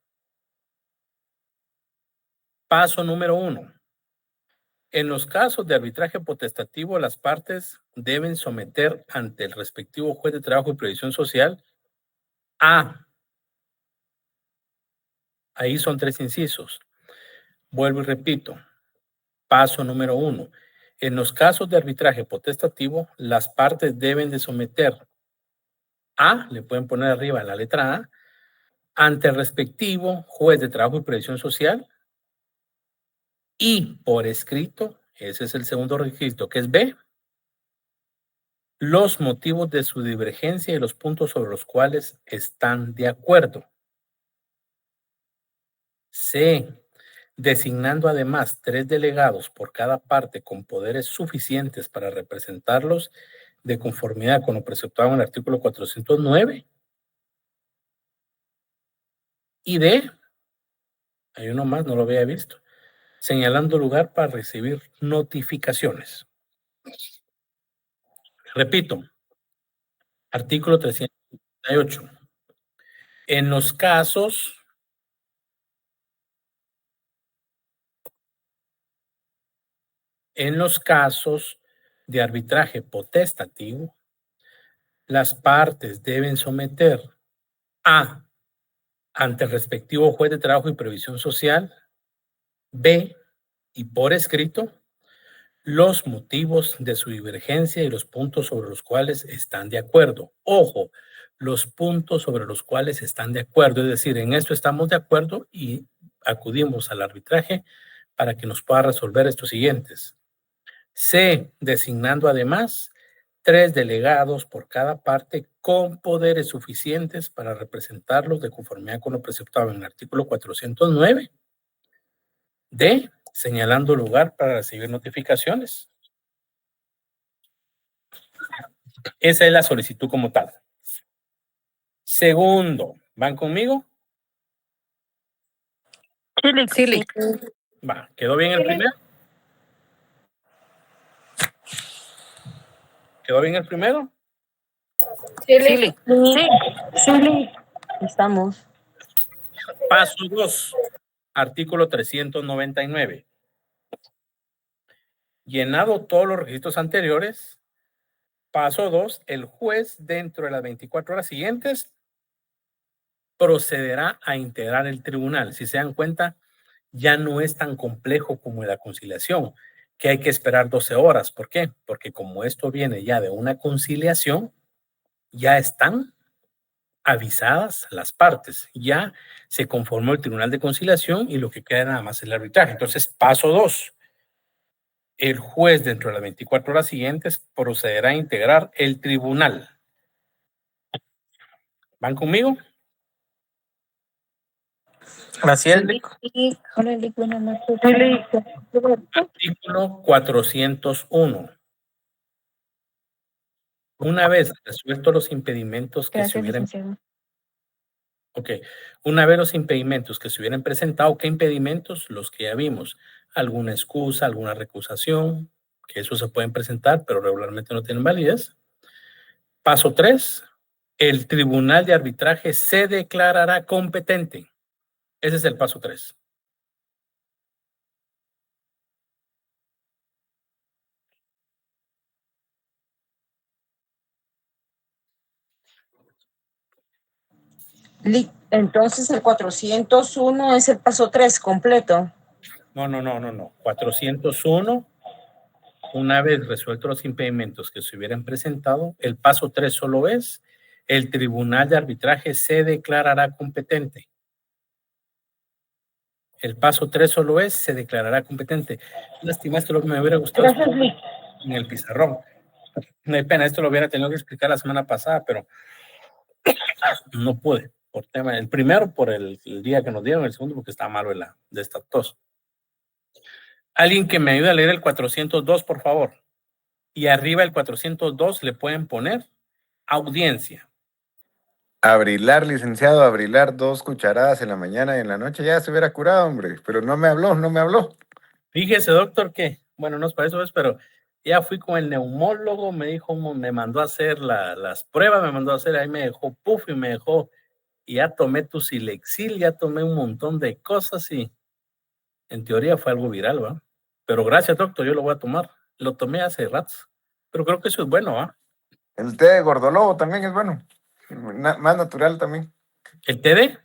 Paso número 1. En los casos de arbitraje potestativo, las partes deben someter ante el respectivo juez de trabajo y previsión social a... Ahí son 3 incisos. Vuelvo y repito. Paso número 1. En los casos de arbitraje potestativo, las partes deben de someter a, le pueden poner arriba la letra A, ante el respectivo juez de trabajo y previsión social y por escrito, ese es el segundo requisito, que es B, los motivos de su divergencia y los puntos sobre los cuales están de acuerdo. C, designando además 3 delegados por cada parte con poderes suficientes para representarlos de conformidad con lo preceptado en el artículo 409. Y D, hay uno más, no lo había visto, señalando lugar para recibir notificaciones. Repito, artículo 338. En los casos de arbitraje potestativo, las partes deben someter a, ante el respectivo juez de trabajo y previsión social, B, y por escrito, los motivos de su divergencia y los puntos sobre los cuales están de acuerdo. Ojo, los puntos sobre los cuales están de acuerdo, es decir, en esto estamos de acuerdo y acudimos al arbitraje para que nos pueda resolver estos siguientes. C, designando además 3 delegados por cada parte con poderes suficientes para representarlos de conformidad con lo preceptado en el artículo 409. D, señalando lugar para recibir notificaciones. Esa es la solicitud como tal. Segundo, ¿van conmigo? Sí. Va, ¿quedó bien el primero? ¿Quedó bien el primero? Sí. Estamos. Paso 2, artículo 399. Llenado todos los requisitos anteriores, paso 2, el juez dentro de las 24 horas siguientes procederá a integrar el tribunal. Si se dan cuenta, ya no es tan complejo como la conciliación, que hay que esperar 12 horas. ¿Por qué? Porque como esto viene ya de una conciliación, ya están avisadas las partes. Ya se conformó el tribunal de conciliación y lo que queda nada más es el arbitraje. Entonces, paso 2. El juez dentro de las 24 horas siguientes procederá a integrar el tribunal. ¿Van conmigo? Graciela. Artículo 401. Una vez resueltos los impedimentos que se hubieran... Una vez los impedimentos que se hubieran presentado, ¿qué impedimentos? Los que ya vimos. Alguna excusa, alguna recusación, que eso se pueden presentar, pero regularmente no tienen validez. Paso 3. El tribunal de arbitraje se declarará competente. Ese es el paso 3. Entonces el 401 es el paso 3 completo. No. 401, una vez resueltos los impedimentos que se hubieran presentado, el paso 3 solo es: el tribunal de arbitraje se declarará competente. El paso 3 solo es: se declarará competente. Lástima, esto lo que me hubiera gustado en el pizarrón. No hay pena, esto lo hubiera tenido que explicar la semana pasada, pero no pude. Por tema, el primero por el día que nos dieron, el segundo porque estaba malo de esta tos. Alguien que me ayude a leer el 402, por favor. Y arriba el 402 le pueden poner audiencia. Abrilar, licenciado, abrilar 2 cucharadas en la mañana y en la noche, ya se hubiera curado, hombre. Pero no me habló. Fíjese, doctor, que, bueno, no es para eso, pero ya fui con el neumólogo, me dijo, me mandó a hacer las pruebas, me mandó a hacer, ahí me dejó puff y me dejó, y ya tomé Tusilexil, ya tomé un montón de cosas y en teoría fue algo viral, ¿va? Pero gracias, doctor, yo lo voy a tomar. Lo tomé hace rato, pero creo que eso es bueno, ¿va? El té de gordolobo también es bueno. Más natural también. ¿El té de?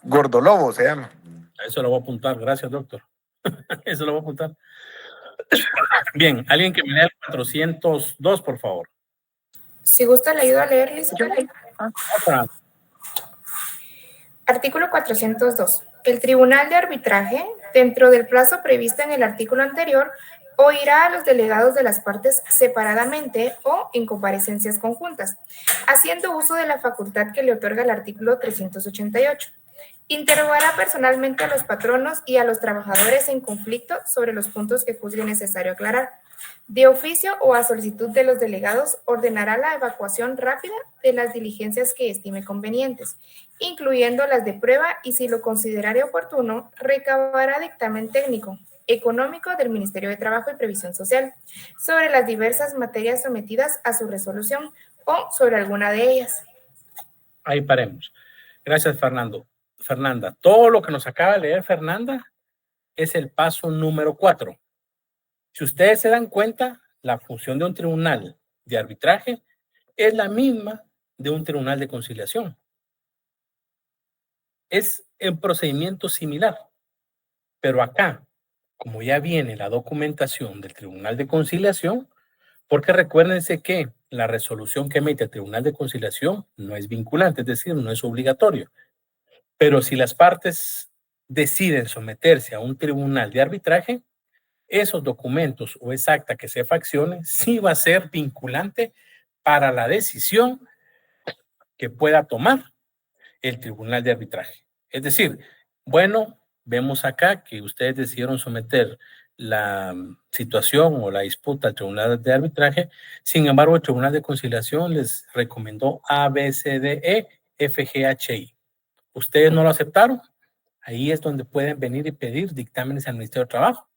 Gordolobo se llama. Eso lo voy a apuntar, gracias, doctor. Eso lo voy a apuntar. Bien, alguien que me lea el 402, por favor. Si gusta, le ayudo a leer, licenciado. Artículo 402. El Tribunal de Arbitraje, dentro del plazo previsto en el artículo anterior, oirá a los delegados de las partes separadamente o en comparecencias conjuntas, haciendo uso de la facultad que le otorga el artículo 388. Interrogará personalmente a los patronos y a los trabajadores en conflicto sobre los puntos que juzgue necesario aclarar. De oficio o a solicitud de los delegados, ordenará la evacuación rápida de las diligencias que estime convenientes, incluyendo las de prueba, y si lo considerare oportuno, recabará dictamen técnico, económico del Ministerio de Trabajo y Previsión Social sobre las diversas materias sometidas a su resolución o sobre alguna de ellas. Ahí paremos. Gracias, Fernanda. Todo lo que nos acaba de leer Fernanda es el paso número 4. Si ustedes se dan cuenta, la función de un tribunal de arbitraje es la misma de un tribunal de conciliación. Es un procedimiento similar, pero acá, como ya viene la documentación del tribunal de conciliación, porque recuérdense que la resolución que emite el tribunal de conciliación no es vinculante, es decir, no es obligatorio. Pero si las partes deciden someterse a un tribunal de arbitraje, esos documentos o esa acta que se faccione sí va a ser vinculante para la decisión que pueda tomar el tribunal de arbitraje. Es decir, bueno, vemos acá que ustedes decidieron someter la situación o la disputa al tribunal de arbitraje, sin embargo, el tribunal de conciliación les recomendó A, B, C, D, E, F, G, H, I. Ustedes no lo aceptaron, ahí es donde pueden venir y pedir dictámenes al Ministerio de Trabajo.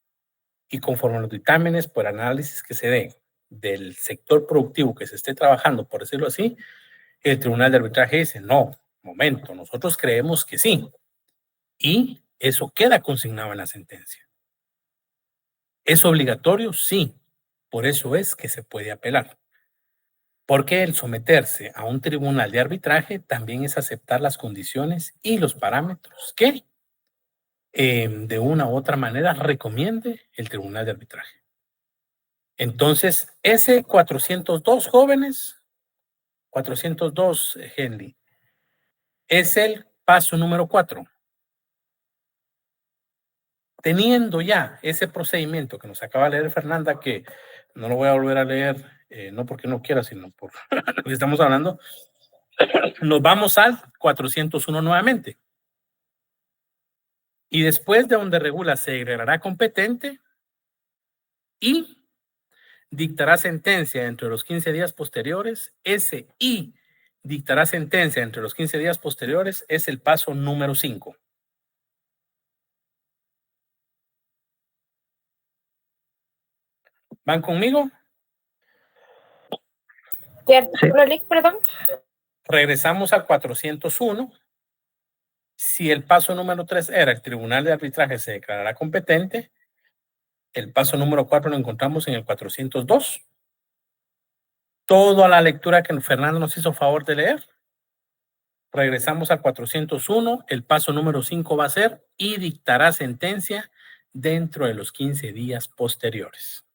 Y conforme a los dictámenes por análisis que se den del sector productivo que se esté trabajando, por decirlo así, el tribunal de arbitraje dice, no, momento, nosotros creemos que sí. Y eso queda consignado en la sentencia. ¿Es obligatorio? Sí. Por eso es que se puede apelar. Porque el someterse a un tribunal de arbitraje también es aceptar las condiciones y los parámetros que de una u otra manera recomiende el tribunal de arbitraje. Entonces, ese 402, jóvenes, 402, Henry, es el paso número 4. Teniendo ya ese procedimiento que nos acaba de leer Fernanda, que no lo voy a volver a leer, no porque no quiera, sino por lo que estamos hablando, nos vamos al 401 nuevamente. Y después de donde regula se declarará competente y dictará sentencia entre los 15 días posteriores. Ese y dictará sentencia entre los 15 días posteriores es el paso número 5. ¿Van conmigo? ¿Qué artículo, perdón? Regresamos al 401. Si el paso número 3 era el tribunal de arbitraje se declarará competente, el paso número 4 lo encontramos en el 402. Toda la lectura que Fernando nos hizo favor de leer. Regresamos al 401. El paso número 5 va a ser y dictará sentencia dentro de los 15 días posteriores.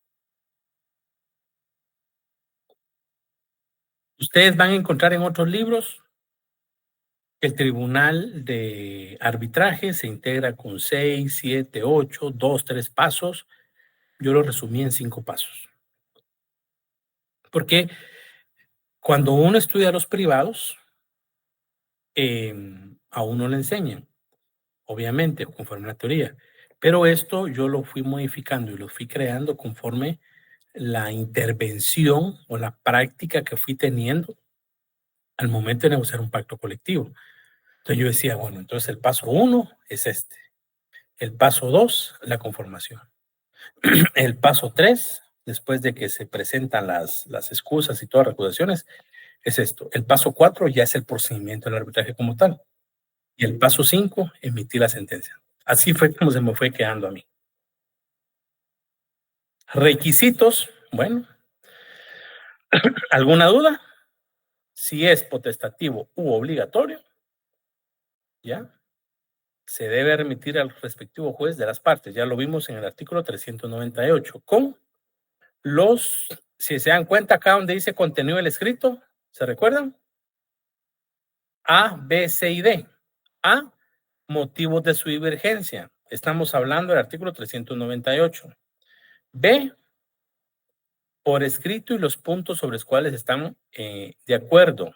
Ustedes van a encontrar en otros libros que el tribunal de arbitraje se integra con 6, 7, 8, 2, 3 pasos. Yo lo resumí en 5 pasos. Porque cuando uno estudia los privados, a uno le enseñan, obviamente, conforme a la teoría. Pero esto yo lo fui modificando y lo fui creando conforme la intervención o la práctica que fui teniendo al momento de negociar un pacto colectivo. Entonces yo decía, bueno, entonces el paso 1 es este. El paso 2, la conformación. El paso 3, después de que se presentan las excusas y todas las acusaciones, es esto. El paso 4 ya es el procedimiento del arbitraje como tal. Y el paso 5, emitir la sentencia. Así fue como se me fue quedando a mí. Requisitos, bueno. ¿Alguna duda? Si es potestativo u obligatorio, ¿ya? Se debe remitir al respectivo juez de las partes. Ya lo vimos en el artículo 398. Con los, si se dan cuenta acá donde dice contenido del escrito, ¿se recuerdan? A, B, C y D. A, motivos de su divergencia. Estamos hablando del artículo 398. B, por escrito y los puntos sobre los cuales están de acuerdo.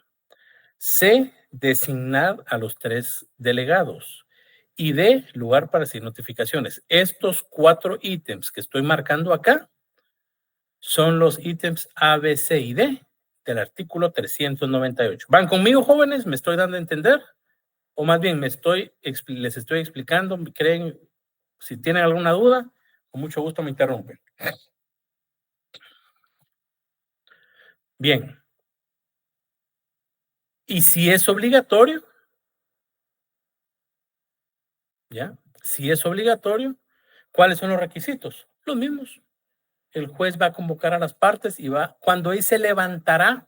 C, designar a los 3 delegados. Y D, lugar para hacer notificaciones. Estos 4 ítems que estoy marcando acá son los ítems A, B, C y D del artículo 398. ¿Van conmigo, jóvenes? ¿Me estoy dando a entender? O más bien, les estoy explicando. ¿Creen? Si tienen alguna duda, con mucho gusto me interrumpen. Bien. ¿Y si es obligatorio? ¿Ya? Si es obligatorio, ¿cuáles son los requisitos? Los mismos. El juez va a convocar a las partes y cuando dice levantará,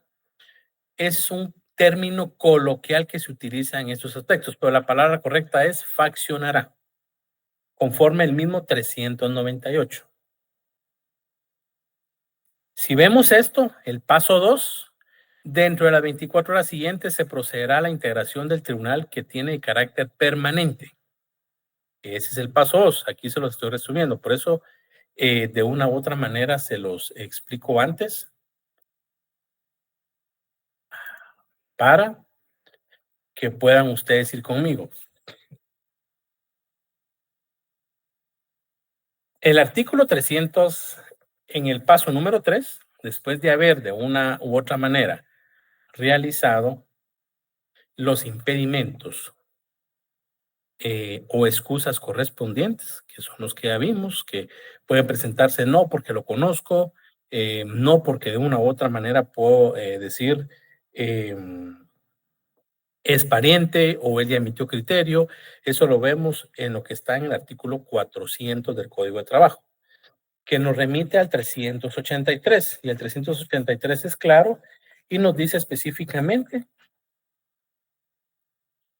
es un término coloquial que se utiliza en estos aspectos, pero la palabra correcta es faccionará, conforme el mismo 398. Si vemos esto, el paso 2, dentro de las 24 horas siguientes se procederá a la integración del tribunal que tiene carácter permanente. Ese es el paso 2, aquí se los estoy resumiendo, por eso de una u otra manera se los explico antes para que puedan ustedes ir conmigo. El artículo 300, en el paso número 3, después de haber de una u otra manera realizado los impedimentos o excusas correspondientes, que son los que ya vimos, que pueden presentarse no porque lo conozco, no porque de una u otra manera puedo decir es pariente o él ya emitió criterio. Eso lo vemos en lo que está en el artículo 400 del Código de Trabajo, que nos remite al 383. Y el 383 es claro y nos dice específicamente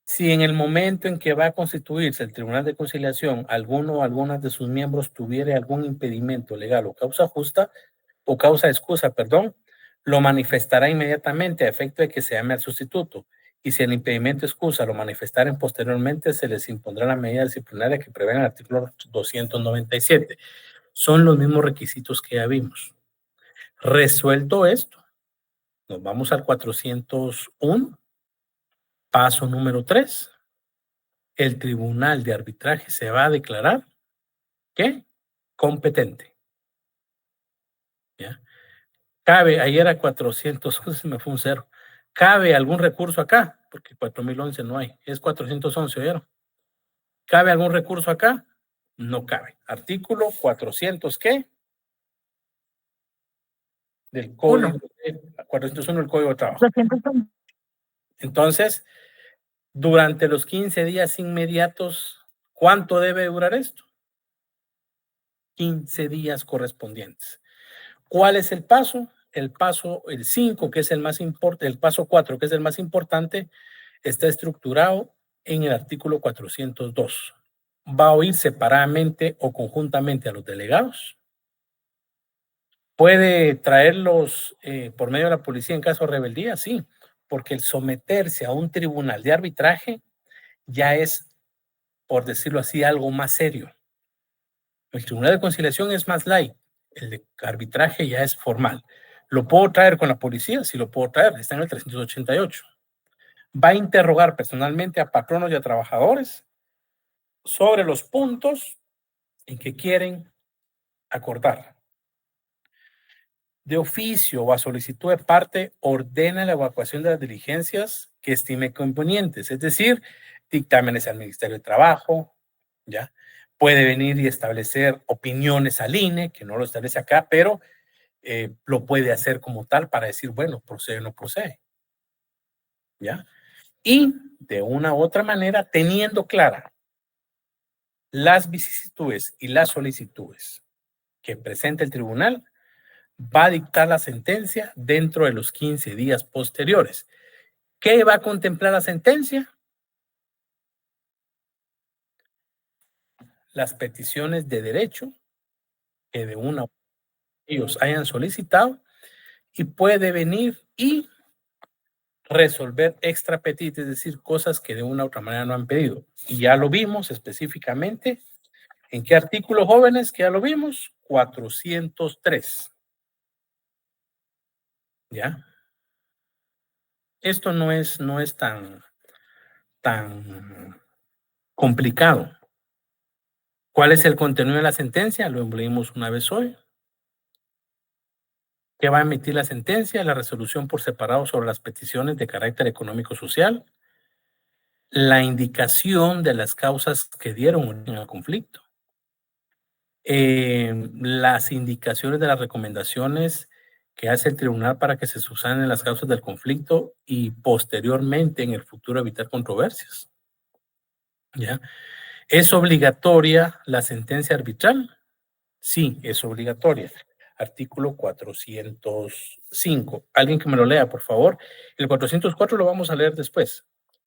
si en el momento en que va a constituirse el Tribunal de Conciliación, alguno o algunas de sus miembros tuviere algún impedimento legal o causa justa, o causa excusa, perdón, lo manifestará inmediatamente a efecto de que se llame al sustituto. Y si el impedimento excusa lo manifestaren posteriormente, se les impondrá la medida disciplinaria que prevé en el artículo 297. Son los mismos requisitos que ya vimos. Resuelto esto, nos vamos al 401. Paso número 3. El tribunal de arbitraje se va a declarar ¿qué? Competente. ¿Ya? Cabe, ayer era 411, me fue un 0. ¿Cabe algún recurso acá? Porque 4011 no hay, es 411, ¿oyeron? ¿Cabe algún recurso acá? No cabe. Artículo 400, ¿qué? Del Código 401 del Código de Trabajo. Entonces, durante los 15 días inmediatos, ¿cuánto debe durar esto? 15 días correspondientes. ¿Cuál es el paso? El paso, el 5, que es el más importante, el paso 4, que es el más importante, está estructurado en el artículo 402. Va a oír separadamente o conjuntamente a los delegados. ¿Puede traerlos por medio de la policía en caso de rebeldía? Sí, porque el someterse a un tribunal de arbitraje ya es, por decirlo así, algo más serio. El tribunal de conciliación es más light, el de arbitraje ya es formal. ¿Lo puedo traer con la policía? Sí, lo puedo traer, está en el 388. Va a interrogar personalmente a patronos y a trabajadores sobre los puntos en que quieren acordar. De oficio o a solicitud de parte, ordena la evacuación de las diligencias que estime convenientes, es decir, dictámenes al Ministerio de Trabajo, ¿ya? Puede venir y establecer opiniones al INE, que no lo establece acá, pero lo puede hacer como tal para decir, bueno, procede o no procede. ¿Ya? Y de una u otra manera, teniendo clara las vicisitudes y las solicitudes que presenta el tribunal, va a dictar la sentencia dentro de los 15 días posteriores. ¿Qué va a contemplar la sentencia? Las peticiones de derecho que de una ellos hayan solicitado y puede venir y resolver extra petit, es decir, cosas que de una u otra manera no han pedido. Y ya lo vimos específicamente. ¿En qué artículo, jóvenes? Que ya lo vimos. 403. ¿Ya? Esto no es tan complicado. ¿Cuál es el contenido de la sentencia? Lo leímos una vez hoy. ¿Qué va a emitir la sentencia? La resolución por separado sobre las peticiones de carácter económico-social. La indicación de las causas que dieron origen al conflicto. Las indicaciones de las recomendaciones que hace el tribunal para que se subsanen las causas del conflicto y posteriormente en el futuro evitar controversias. ¿Ya? ¿Es obligatoria la sentencia arbitral? Sí, es obligatoria. Artículo 405. Alguien que me lo lea, por favor. El 404 lo vamos a leer después,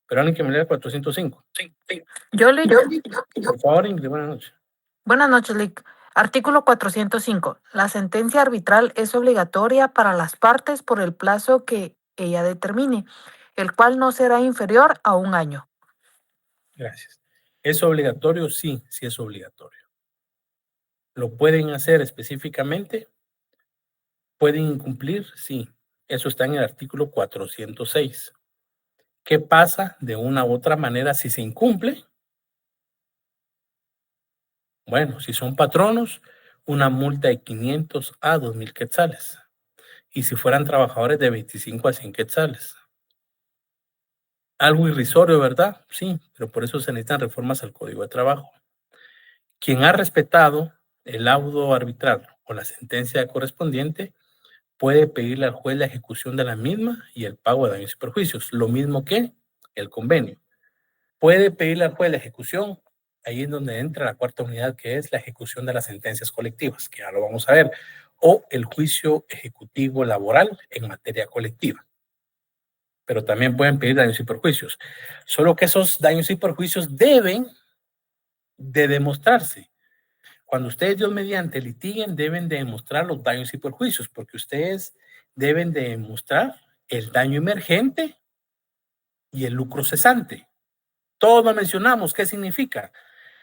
pero alguien que me lea el 405. Sí. Yo le... Por favor, Ingrid, buenas noches. Buenas noches, Lic. Artículo 405. La sentencia arbitral es obligatoria para las partes por el plazo que ella determine, el cual no será inferior a 1 año. Gracias. ¿Es obligatorio? Sí, sí es obligatorio. ¿Lo pueden hacer específicamente? ¿Pueden incumplir? Sí. Eso está en el artículo 406. ¿Qué pasa de una u otra manera si se incumple? Bueno, si son patronos, una multa de 500 a 2,000 quetzales. Y si fueran trabajadores, de 25 a 100 quetzales. Algo irrisorio, ¿verdad? Sí, pero por eso se necesitan reformas al Código de Trabajo. Quien ha respetado el laudo arbitral o la sentencia correspondiente puede pedirle al juez la ejecución de la misma y el pago de daños y perjuicios, lo mismo que el convenio. Puede pedirle al juez la ejecución, ahí es donde entra la cuarta unidad, que es la ejecución de las sentencias colectivas, que ya lo vamos a ver, o el juicio ejecutivo laboral en materia colectiva. Pero también pueden pedir daños y perjuicios. Solo que esos daños y perjuicios deben de demostrarse. Cuando ustedes, Dios mediante, litiguen, deben de demostrar los daños y perjuicios, porque ustedes deben de demostrar el daño emergente y el lucro cesante. Todos lo mencionamos. ¿Qué significa?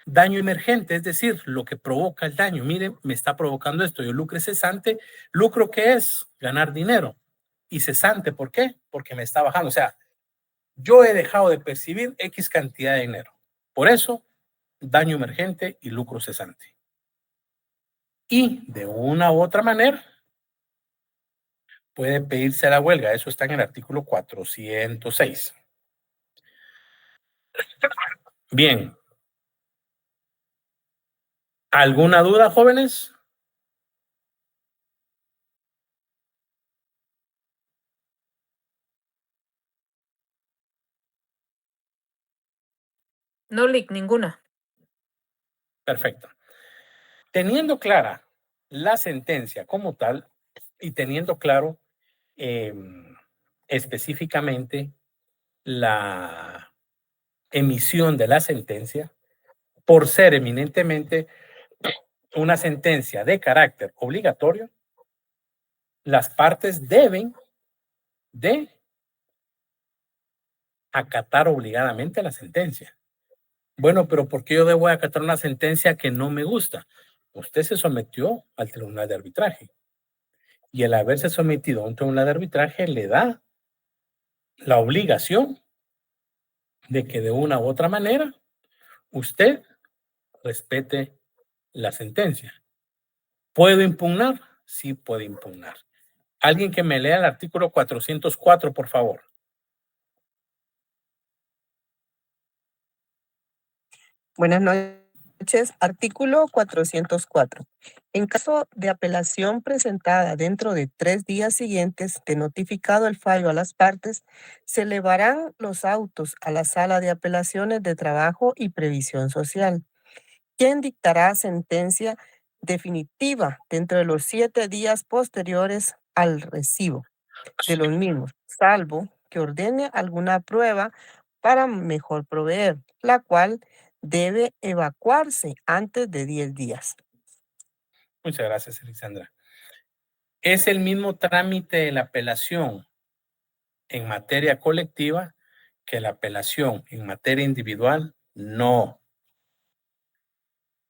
Daño emergente, es decir, lo que provoca el daño. Miren, me está provocando esto. Yo lucro cesante. ¿Lucro qué es? Ganar dinero. Y cesante, ¿por qué? Porque me está bajando. O sea, yo he dejado de percibir X cantidad de dinero. Por eso, daño emergente y lucro cesante. Y de una u otra manera puede pedirse a la huelga. Eso está en el artículo 406. Bien. ¿Alguna duda, jóvenes? No, Lic, ninguna. Perfecto. Teniendo clara la sentencia como tal y teniendo claro específicamente la emisión de la sentencia, por ser eminentemente una sentencia de carácter obligatorio, las partes deben de acatar obligadamente la sentencia. Bueno, pero ¿por qué yo debo acatar una sentencia que no me gusta? Usted se sometió al tribunal de arbitraje. Y el haberse sometido a un tribunal de arbitraje le da la obligación de que de una u otra manera usted respete la sentencia. ¿Puedo impugnar? Sí, puede impugnar. Alguien que me lea el artículo 404, por favor. Buenas noches. Artículo 404. En caso de apelación presentada dentro de 3 días siguientes de notificado el fallo a las partes, se elevarán los autos a la Sala de Apelaciones de Trabajo y Previsión Social, quien dictará sentencia definitiva dentro de los 7 días posteriores al recibo de los mismos, salvo que ordene alguna prueba para mejor proveer, la cual debe evacuarse antes de 10 días. Muchas gracias, Alexandra. ¿Es el mismo trámite de la apelación en materia colectiva que la apelación en materia individual? No.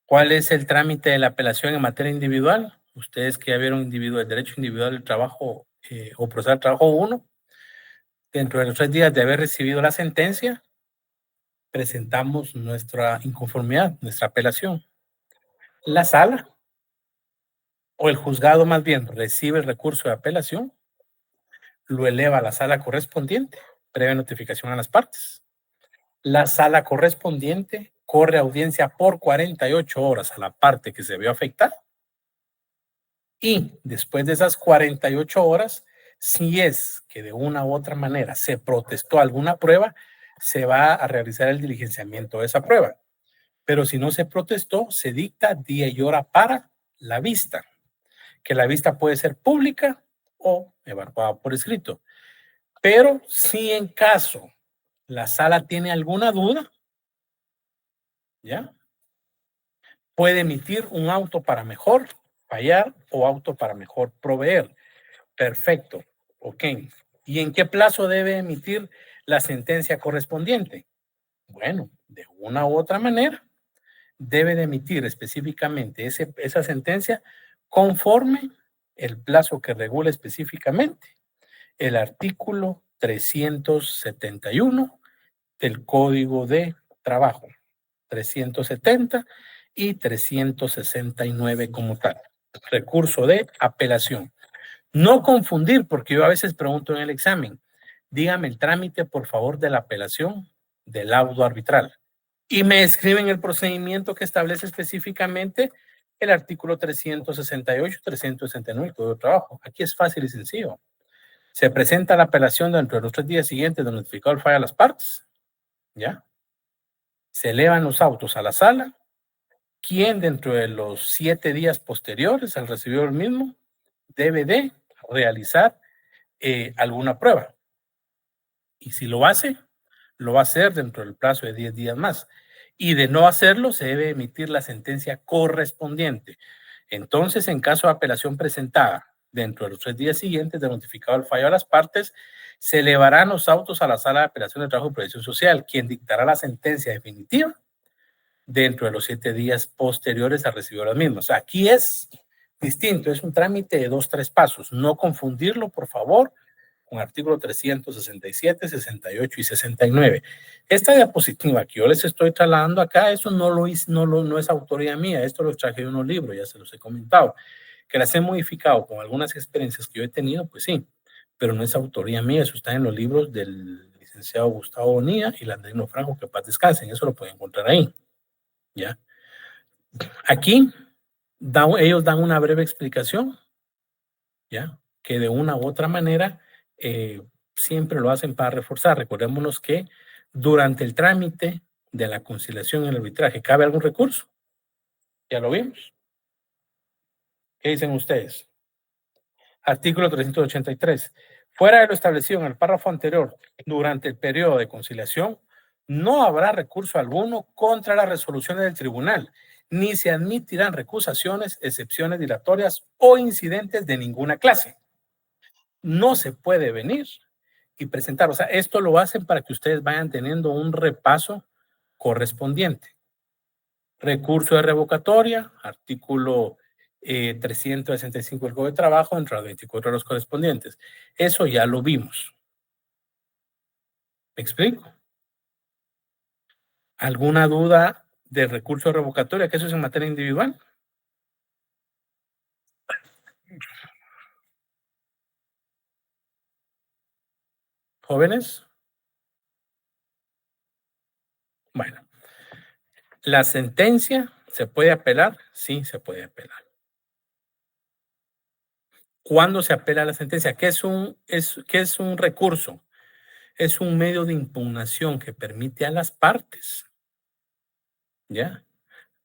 ¿Cuál es el trámite de la apelación en materia individual? Ustedes que ya vieron el derecho individual del trabajo o procesal trabajo 1, dentro de los 3 días de haber recibido la sentencia, presentamos nuestra inconformidad, nuestra apelación. La sala o el juzgado más bien recibe el recurso de apelación, lo eleva a la sala correspondiente, previa notificación a las partes. La sala correspondiente corre audiencia por 48 horas a la parte que se vio afectada y después de esas 48 horas, si es que de una u otra manera se protestó alguna prueba, se va a realizar el diligenciamiento de esa prueba. Pero si no se protestó, se dicta día y hora para la vista, que la vista puede ser pública o evacuada por escrito. Pero si en caso la sala tiene alguna duda, ¿ya? Puede emitir un auto para mejor fallar o auto para mejor proveer. Perfecto. Ok. ¿Y en qué plazo debe emitir la sentencia correspondiente? Bueno, de una u otra manera, debe de emitir específicamente esa sentencia conforme el plazo que regula específicamente el artículo 371 del Código de Trabajo, 370 y 369 como tal. Recurso de apelación. No confundir, porque yo a veces pregunto en el examen, dígame el trámite, por favor, de la apelación del laudo arbitral. Y me escriben el procedimiento que establece específicamente el artículo 368, 369 del Código de Trabajo. Aquí es fácil y sencillo. Se presenta la apelación dentro de los 3 días siguientes de notificado el fallo a las partes. ¿Ya? Se elevan los autos a la sala. Quien dentro de los 7 días posteriores al recibir el mismo debe de realizar alguna prueba. Y si lo hace, lo va a hacer dentro del plazo de 10 días más. Y de no hacerlo, se debe emitir la sentencia correspondiente. Entonces, en caso de apelación presentada dentro de los 3 días siguientes de notificado el fallo a las partes, se elevarán los autos a la Sala de Apelación de Trabajo y Previsión Social, quien dictará la sentencia definitiva dentro de los 7 días posteriores a recibir las mismas. Aquí es distinto, es un trámite de 2-3 pasos. No confundirlo, por favor, con artículo 367, 68 y 69. Esta diapositiva que yo les estoy trasladando acá, eso no es autoría mía, esto lo traje de unos libros, ya se los he comentado. Que las he modificado con algunas experiencias que yo he tenido, pues sí, pero no es autoría mía, eso está en los libros del licenciado Gustavo Bonilla y Landrino Franco, que paz descansen, eso lo pueden encontrar ahí. ¿Ya? Aquí ellos dan una breve explicación, ¿ya? Que de una u otra manera siempre lo hacen para reforzar. Recordémonos que durante el trámite de la conciliación y el arbitraje, ¿cabe algún recurso? Ya lo vimos. ¿Qué dicen ustedes? Artículo 383. Fuera de lo establecido en el párrafo anterior, durante el periodo de conciliación, no habrá recurso alguno contra las resoluciones del tribunal, ni se admitirán recusaciones, excepciones dilatorias o incidentes de ninguna clase. No se puede venir y presentar. O sea, esto lo hacen para que ustedes vayan teniendo un repaso correspondiente. Recurso de revocatoria, artículo 365 del Código de Trabajo, entre las 24 horas correspondientes. Eso ya lo vimos. ¿Me explico? ¿Alguna duda del recurso de revocatoria? Que eso es en materia individual. ¿Jóvenes? Bueno, la sentencia ¿Se puede apelar? Sí, se puede apelar. ¿Cuándo se apela la sentencia? ¿Qué es un recurso? Es un medio de impugnación que permite a las partes, ¿ya?,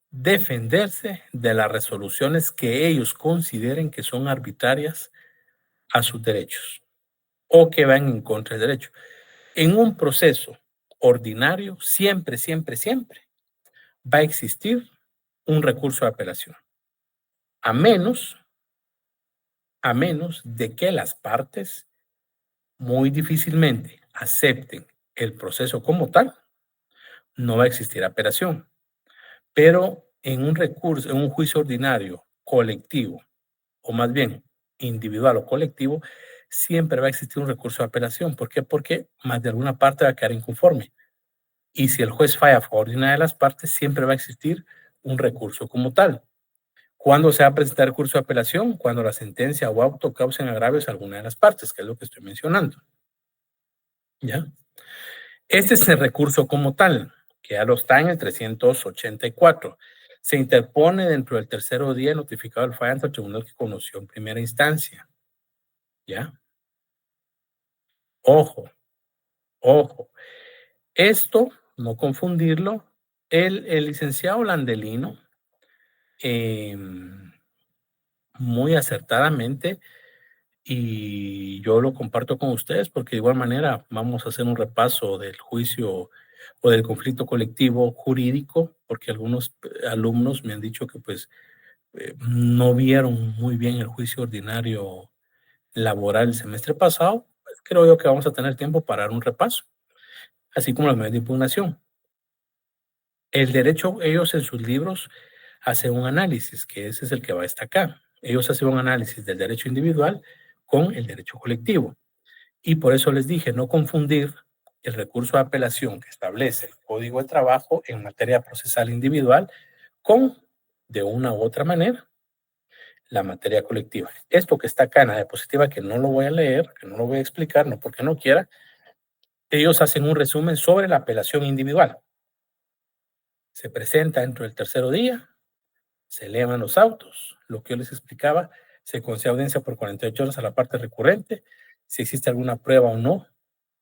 defenderse de las resoluciones que ellos consideren que son arbitrarias a sus derechos o que van en contra del derecho. En un proceso ordinario, siempre va a existir un recurso de apelación, a menos de que las partes muy difícilmente acepten el proceso como tal, no va a existir apelación. Pero en un recurso, en un juicio ordinario colectivo, o más bien individual o colectivo, siempre va a existir un recurso de apelación. ¿Por qué? Porque más de alguna parte va a quedar inconforme. Y si el juez falla a favor de una de las partes, siempre va a existir un recurso como tal. ¿Cuándo se va a presentar el recurso de apelación? Cuando la sentencia o auto causen agravios a alguna de las partes, que es lo que estoy mencionando. ¿Ya? Este es el recurso como tal, que ya lo está en el 384. Se interpone dentro del tercero día notificado el fallo ante el tribunal que conoció en primera instancia. ¿Ya? Ojo. Esto, no confundirlo, el licenciado Landelino, muy acertadamente, y yo lo comparto con ustedes porque de igual manera vamos a hacer un repaso del juicio o del conflicto colectivo jurídico, porque algunos alumnos me han dicho que pues no vieron muy bien el juicio ordinario laboral el semestre pasado. Pues, creo yo que vamos a tener tiempo para dar un repaso, así como las medidas de impugnación. El derecho, ellos en sus libros hacen un análisis, que ese es el que va a destacar. Ellos hacen un análisis del derecho individual con el derecho colectivo. Y por eso les dije, no confundir el recurso de apelación que establece el Código de Trabajo en materia procesal individual con, de una u otra manera, la materia colectiva. Esto que está acá en la diapositiva, que no lo voy a leer, que no lo voy a explicar, no porque no quiera, ellos hacen un resumen sobre la apelación individual. Se presenta dentro del tercero día, se elevan los autos, lo que yo les explicaba, se concede audiencia por 48 horas a la parte recurrente, si existe alguna prueba o no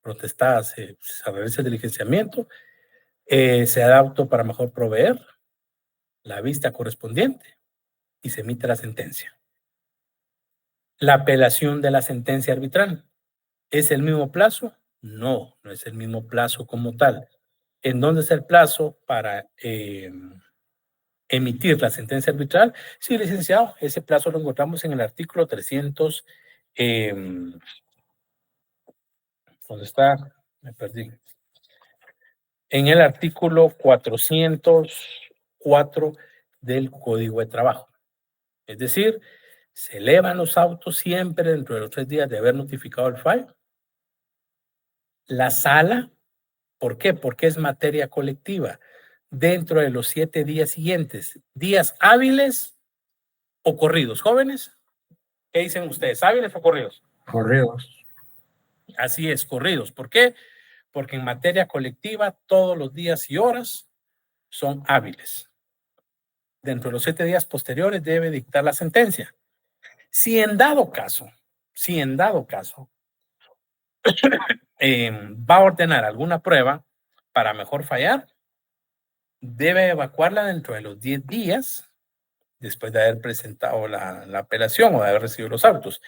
protestada, se realiza el diligenciamiento, se da auto para mejor proveer, la vista correspondiente y se emite la sentencia. La apelación de la sentencia arbitral, ¿es el mismo plazo? No, no es el mismo plazo como tal. ¿En dónde es el plazo para emitir la sentencia arbitral? Sí, licenciado, ese plazo lo encontramos en el artículo 300. ¿Dónde está? Me perdí. En el artículo 404 del Código de Trabajo. Es decir, se elevan los autos siempre dentro de los 3 días de haber notificado el fallo. La sala, ¿por qué? Porque es materia colectiva. Dentro de los 7 días siguientes, días hábiles o corridos. Jóvenes, ¿qué dicen ustedes? ¿Hábiles o corridos? Correos. Así es, corridos. ¿Por qué? Porque en materia colectiva todos los días y horas son hábiles. Dentro de los 7 días posteriores debe dictar la sentencia. Si en dado caso, va a ordenar alguna prueba para mejor fallar, debe evacuarla dentro de los 10 días después de haber presentado la apelación o de haber recibido los autos.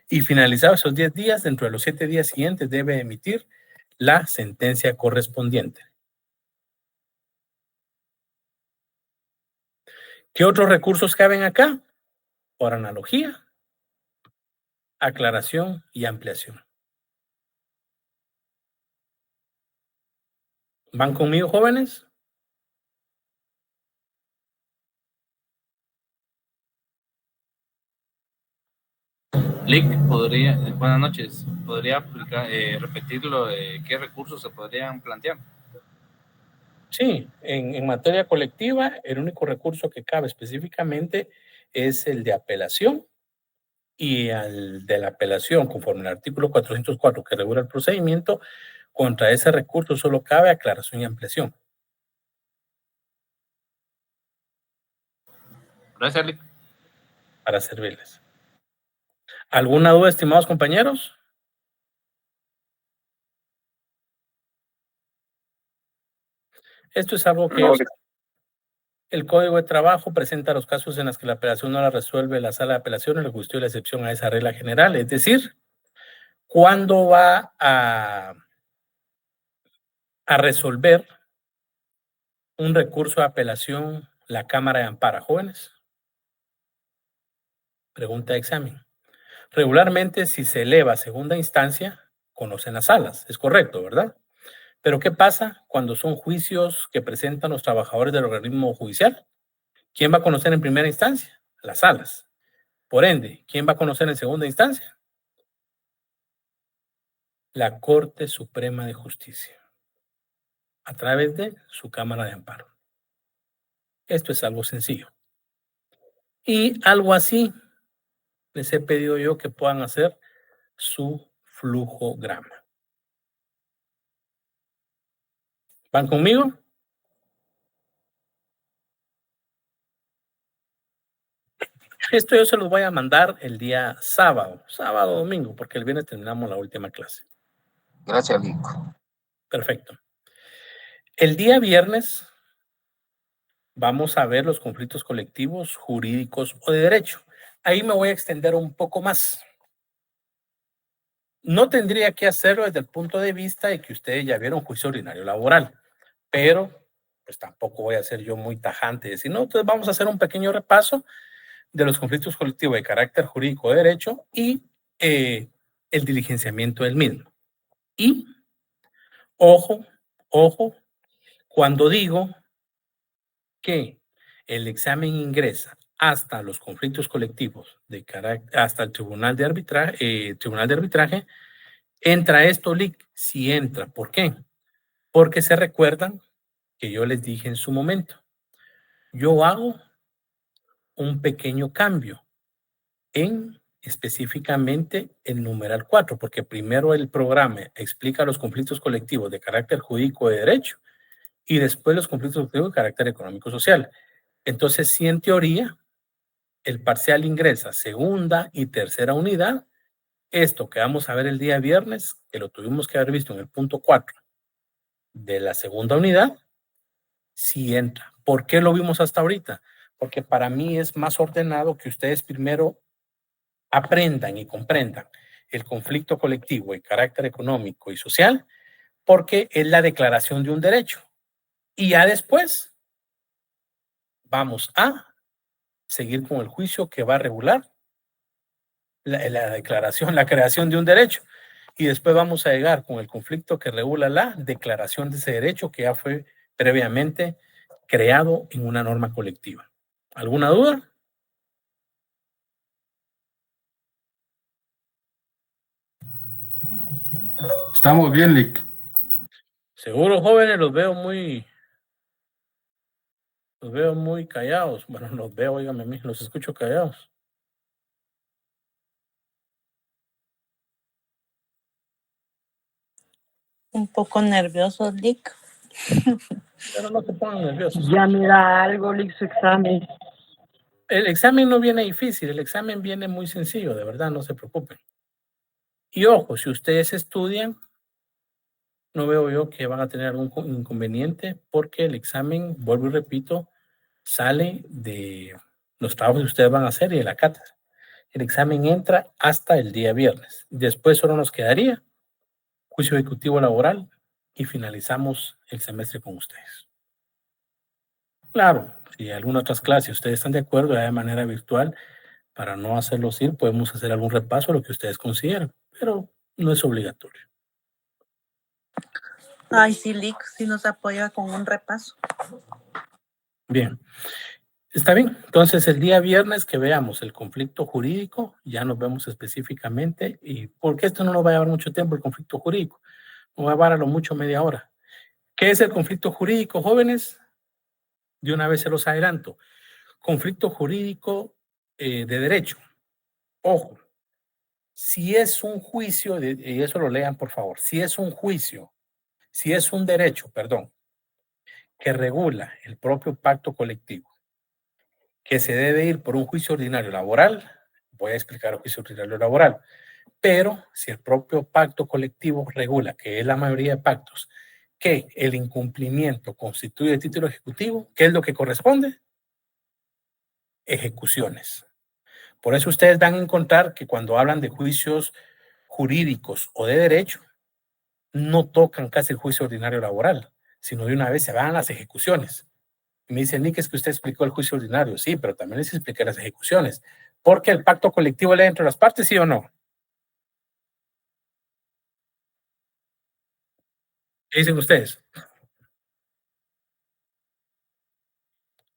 Y finalizados esos 10 días, dentro de los 7 días siguientes debe emitir la sentencia correspondiente. ¿Qué otros recursos caben acá? Por analogía, aclaración y ampliación. ¿Van conmigo, jóvenes? Lick, buenas noches, ¿podría repetir lo de qué recursos se podrían plantear? Sí, en materia colectiva, el único recurso que cabe específicamente es el de apelación, y al de la apelación, conforme al artículo 404 que regula el procedimiento, contra ese recurso solo cabe aclaración y ampliación. Gracias, Lick. Para servirles. ¿Alguna duda, estimados compañeros? Esto es algo que el Código de Trabajo presenta los casos en los que la apelación no la resuelve la sala de apelaciones, le gustó la excepción a esa regla general, es decir, ¿cuándo va a resolver un recurso de apelación la Cámara de Amparo, jóvenes? Pregunta de examen. Regularmente, si se eleva a segunda instancia, conocen las salas, es correcto, ¿verdad? Pero ¿qué pasa cuando son juicios que presentan los trabajadores del organismo judicial? ¿Quién va a conocer en primera instancia? Las salas. Por ende, ¿quién va a conocer en segunda instancia? La Corte Suprema de Justicia, a través de su Cámara de Amparo. Esto es algo sencillo. Y algo así les he pedido yo que puedan hacer su flujograma. ¿Van conmigo? Esto yo se los voy a mandar el día sábado o domingo, porque el viernes terminamos la última clase. Gracias, Lico. Perfecto. El día viernes vamos a ver los conflictos colectivos, jurídicos o de derecho. Ahí me voy a extender un poco más. No tendría que hacerlo desde el punto de vista de que ustedes ya vieron juicio ordinario laboral, pero pues tampoco voy a ser yo muy tajante y decir, no, entonces vamos a hacer un pequeño repaso de los conflictos colectivos de carácter jurídico de derecho y el diligenciamiento del mismo. Y, ojo, cuando digo que el examen ingresa hasta los conflictos colectivos de carácter, hasta el tribunal de arbitraje, ¿entra esto, Lick? Sí entra. ¿Por qué? Porque se recuerdan que yo les dije en su momento, yo hago un pequeño cambio en específicamente el numeral 4, porque primero el programa explica los conflictos colectivos de carácter jurídico de derecho y después los conflictos colectivos de carácter económico-social. Entonces, si en teoría el parcial ingresa segunda y tercera unidad, esto que vamos a ver el día viernes, que lo tuvimos que haber visto en el punto 4 de la segunda unidad, sí entra. ¿Por qué lo vimos hasta ahorita? Porque para mí es más ordenado que ustedes primero aprendan y comprendan el conflicto colectivo de carácter económico y social, porque es la declaración de un derecho. Y ya después vamos a seguir con el juicio que va a regular la declaración, la creación de un derecho. Y después vamos a llegar con el conflicto que regula la declaración de ese derecho que ya fue previamente creado en una norma colectiva. ¿Alguna duda? Estamos bien, Lick. Seguro, jóvenes, los veo muy callados. Bueno, los veo, óigame a mí, los escucho callados. Un poco nervioso, Lick. Pero no se pongan nerviosos. Ya me da algo, Lick, su examen. El examen no viene difícil, el examen viene muy sencillo, de verdad, no se preocupen. Y ojo, si ustedes estudian, no veo yo que van a tener algún inconveniente porque el examen, vuelvo y repito, sale de los trabajos que ustedes van a hacer y de la cátedra. El examen entra hasta el día viernes. Después solo nos quedaría juicio ejecutivo laboral y finalizamos el semestre con ustedes. Claro, si alguna otras clases ustedes están de acuerdo, de manera virtual, para no hacerlos ir, podemos hacer algún repaso de lo que ustedes consideren, pero no es obligatorio. Ay, sí, Lick, sí nos apoya con un repaso. Bien, está bien. Entonces, el día viernes que veamos el conflicto jurídico, ya nos vemos específicamente, y porque esto no nos va a llevar mucho tiempo, el conflicto jurídico, nos va a llevar a lo mucho media hora. ¿Qué es el conflicto jurídico, jóvenes? De una vez se los adelanto. Conflicto jurídico de derecho. Ojo, si es un juicio, y eso lo lean por favor, si es un derecho, que regula el propio pacto colectivo que se debe ir por un juicio ordinario laboral, voy a explicar el juicio ordinario laboral, pero si el propio pacto colectivo regula, que es la mayoría de pactos, que el incumplimiento constituye título ejecutivo, ¿qué es lo que corresponde? Ejecuciones. Por eso ustedes van a encontrar que cuando hablan de juicios jurídicos o de derecho, no tocan casi el juicio ordinario laboral, sino de una vez se van a las ejecuciones. Y me dice, Nick, es que usted explicó el juicio ordinario. Sí, pero también les expliqué las ejecuciones. Porque el pacto colectivo lee entre las partes, ¿sí o no? ¿Qué dicen ustedes?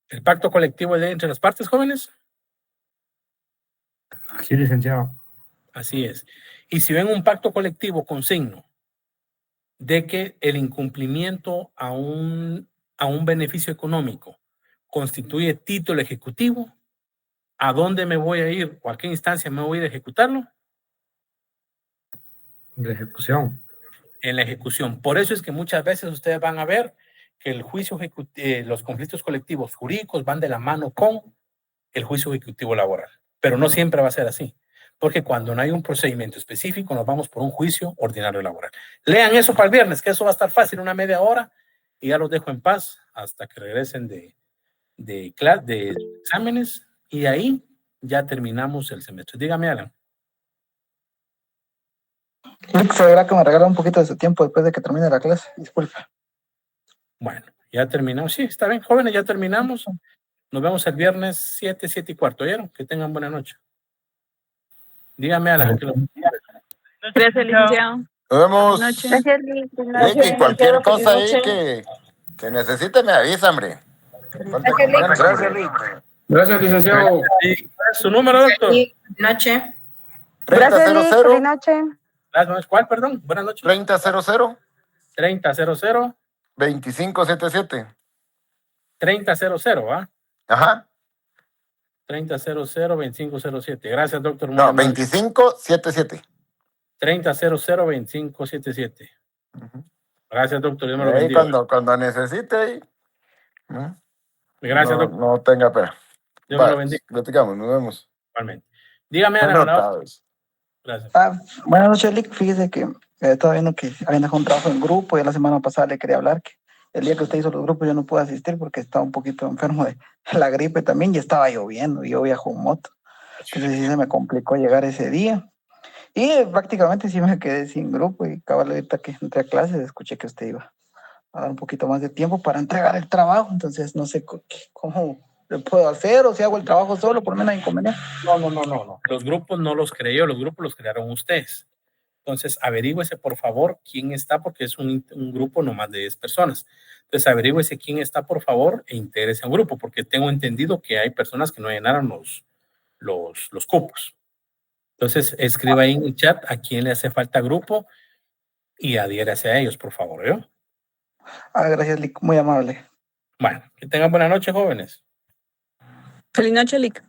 ¿El pacto colectivo lee entre las partes, jóvenes? Sí, licenciado. Así es. Y si ven un pacto colectivo con signo de que el incumplimiento a un beneficio económico constituye título ejecutivo, ¿a dónde me voy a ir o a qué instancia me voy a ir a ejecutarlo? De ejecución. En la ejecución. Por eso es que muchas veces ustedes van a ver que el juicio los conflictos colectivos jurídicos van de la mano con el juicio ejecutivo laboral. Pero no siempre va a ser así. Porque cuando no hay un procedimiento específico, nos vamos por un juicio ordinario laboral. Lean eso para el viernes, que eso va a estar fácil, una media hora, y ya los dejo en paz hasta que regresen de exámenes, y ahí ya terminamos el semestre. Dígame, Alan. ¿Será que me regala un poquito de su tiempo después de que termine la clase? Disculpa. Bueno, ya terminamos. Sí, está bien, jóvenes, ya terminamos. Nos vemos el viernes 7:15. ¿Oyeron? Que tengan buena noche. Dígame, Alan. Gracias, licenciado. Nos vemos. Buenas noches. Gracias, Ricky, cualquier cosa ahí que necesite me avisa, hombre. Gracias, Rick. Gracias, licenciado. ¿Su número, doctor? Buenas noches. 3000. Buenas noches. ¿Cuál, perdón? Buenas noches. 3000. 3000. 2577. 3000, ¿va? Ajá. 3000-2507. Gracias, doctor. No, 2577. 3000-2577. Gracias, doctor. Dios me lo Ahí bendiga. cuando necesite ahí. Gracias, doctor. No tenga pena. Dios me lo bendiga. Platicamos, nos vemos. Igualmente. Dígame, Ana. Gracias. Buenas noches, Lick. Fíjese que estaba viendo que habían dejado un trabajo en grupo y la semana pasada le quería hablar que el día que usted hizo los grupos yo no pude asistir porque estaba un poquito enfermo de la gripe también y estaba lloviendo y yo viajo en moto. Entonces sí se me complicó llegar ese día. Y prácticamente sí me quedé sin grupo y cabal ahorita que entré a clases escuché que usted iba a dar un poquito más de tiempo para entregar el trabajo. Entonces no sé cómo lo puedo hacer o si hago el trabajo solo, por menos inconveniente. No. Los grupos no los creé yo, los grupos los crearon ustedes. Entonces, averígüese, por favor, quién está, porque es un grupo nomás de 10 personas. Entonces, averígüese quién está, por favor, e intégrese a un grupo, porque tengo entendido que hay personas que no llenaron los cupos. Entonces, escriba ahí en el chat a quién le hace falta grupo y adhiérase a ellos, por favor, ¿yo? Gracias, Lick, muy amable. Bueno, que tengan buena noche, jóvenes. Feliz noche, Lick.